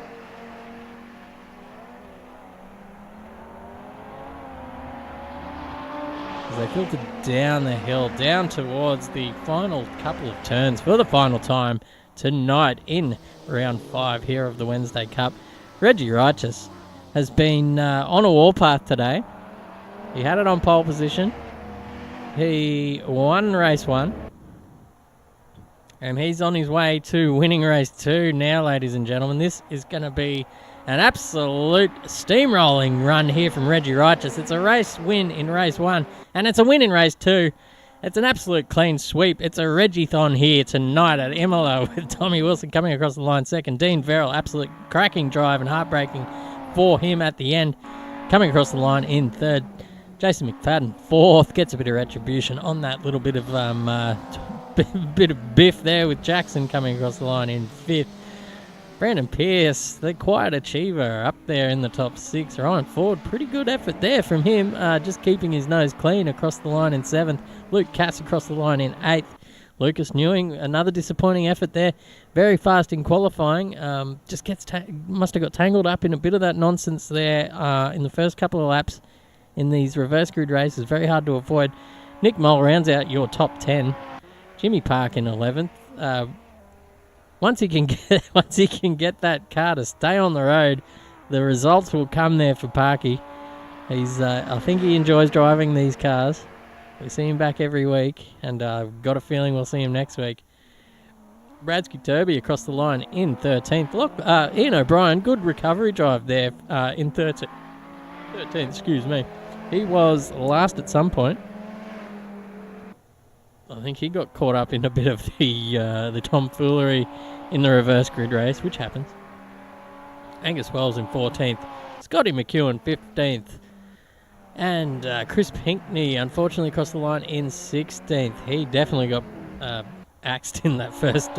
as they filter down the hill, down towards the final couple of turns for the final time tonight in round 5 here of the Wednesday Cup. Reggie Righteous has been on a warpath today. He had it on pole position. He won race 1. And he's on his way to winning race 2 now, ladies and gentlemen. This is going to be an absolute steamrolling run here from Reggie Righteous. It's a race win in race 1, and it's a win in race 2. It's an absolute clean sweep. It's a Reggie-thon here tonight at Imola with Tommy Wilson coming across the line second. Dean Verrill, absolute cracking drive and heartbreaking for him at the end, coming across the line in third. Jason McFadden, fourth, gets a bit of retribution on that little bit of bit of biff there with Jackson coming across the line in fifth. Brandon Pearce, the quiet achiever, up there in the top 6. Ryan Ford, pretty good effort there from him, just keeping his nose clean across the line in 7th. Luke Cass across the line in 8th. Lucas Newing, another disappointing effort there. Very fast in qualifying. Just must have got tangled up in a bit of that nonsense there in the first couple of laps in these reverse grid races. Very hard to avoid. Nick Mole rounds out your top 10. Jimmy Park in 11th. Once he can get that car to stay on the road, the results will come there for Parky. I think he enjoys driving these cars. We see him back every week, and I've got a feeling we'll see him next week. Bradsky Turby across the line in 13th. Look, Ian O'Brien, good recovery drive there in 13th. Excuse me. He was last at some point. I think he got caught up in a bit of the tomfoolery in the reverse grid race, which happens. Angus Wells in 14th. Scotty McEwen 15th. And Chris Pinkney, unfortunately, across the line in 16th. He definitely got axed in that first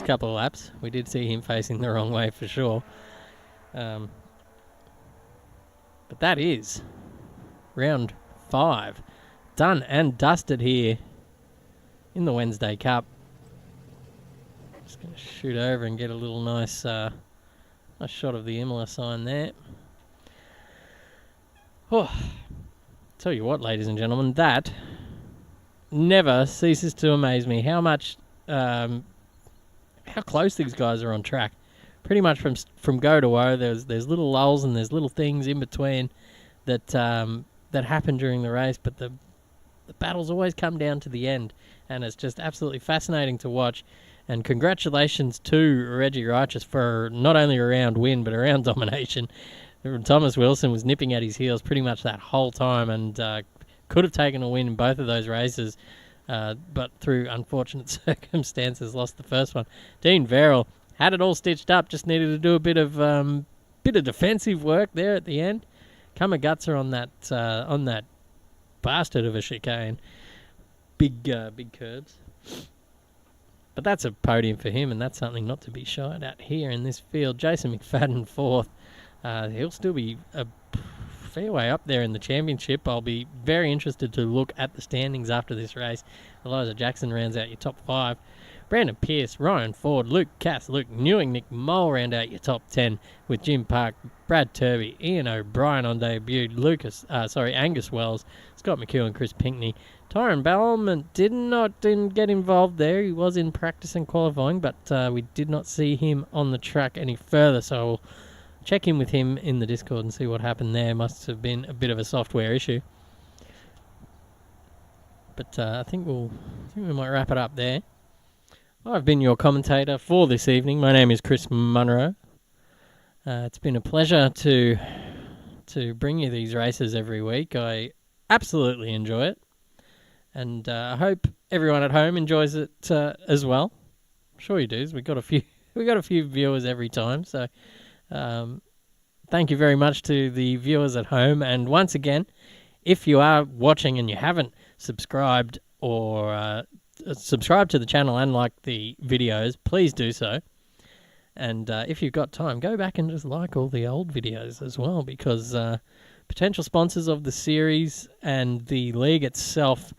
couple of laps. We did see him facing the wrong way for sure. But that is round 5. Done and dusted here in the Wednesday Cup. Just going to shoot over and get a little nice shot of the Imola sign there. Oh, tell you what, ladies and gentlemen, that never ceases to amaze me how close these guys are on track. Pretty much from go to woe, there's little lulls and there's little things in between that happen during the race, but the battles always come down to the end, and it's just absolutely fascinating to watch. And congratulations to Reggie Righteous for not only a round win, but a round domination. Thomas Wilson was nipping at his heels pretty much that whole time, and could have taken a win in both of those races, but through unfortunate circumstances lost the first one. Dean Verrill had it all stitched up, just needed to do a bit of defensive work there at the end. Kamagutsa on that bastard of a chicane. Big curbs. But that's a podium for him, and that's something not to be shied at here in this field. Jason McFadden 4th. He'll still be a fair way up there in the championship. I'll be very interested to look at the standings after this race. Elijah Jackson rounds out your top 5. Brandon Pearce, Ryan Ford, Luke Cass, Luke Newing, Nick Mole round out your top 10 with Jim Park, Brad Turby, Ian O'Brien on debut, Angus Wells, Scott McEwen, Chris Pinkney. Tyron Bellman didn't get involved there. He was in practice and qualifying, but we did not see him on the track any further, so we'll check in with him in the Discord and see what happened there. Must have been a bit of a software issue. But I think we might wrap it up there. I've been your commentator for this evening. My name is Chris Munro. It's been a pleasure to bring you these races every week. I absolutely enjoy it, and I hope everyone at home enjoys it as well. I'm sure you do. We got a few viewers every time, so thank you very much to the viewers at home. And once again, if you are watching and you haven't subscribed or subscribe to the channel and like the videos, please do so. And if you've got time, go back and just like all the old videos as well, because potential sponsors of the series and the league itself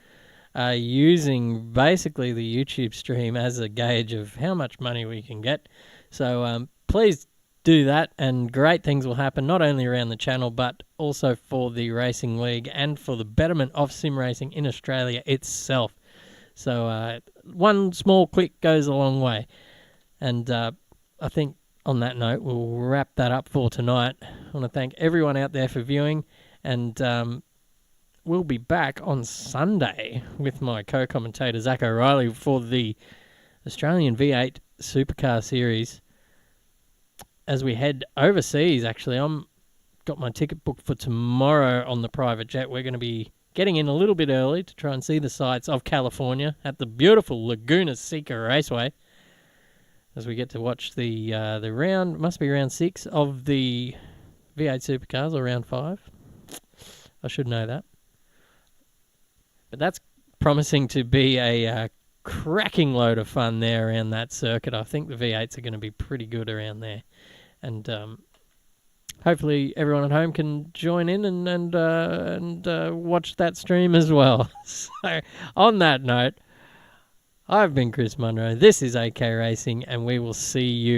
are using basically the YouTube stream as a gauge of how much money we can get. So please do that, and great things will happen not only around the channel but also for the Racing League and for the betterment of sim racing in Australia itself. So one small click goes a long way. And I think on that note, we'll wrap that up for tonight. I want to thank everyone out there for viewing, and we'll be back on Sunday with my co-commentator Zach O'Reilly for the Australian V8 Supercar Series. As we head overseas, actually, I'm got my ticket booked for tomorrow on the private jet. We're going to be getting in a little bit early to try and see the sights of California at the beautiful Laguna Seca Raceway, as we get to watch the round, must be round 6 of the V8 Supercars, or round 5. I should know that. But that's promising to be a cracking load of fun there around that circuit. I think the V8s are going to be pretty good around there. And hopefully everyone at home can join in and watch that stream as well. So on that note, I've been Chris Munro. This is AK Racing, and we will see you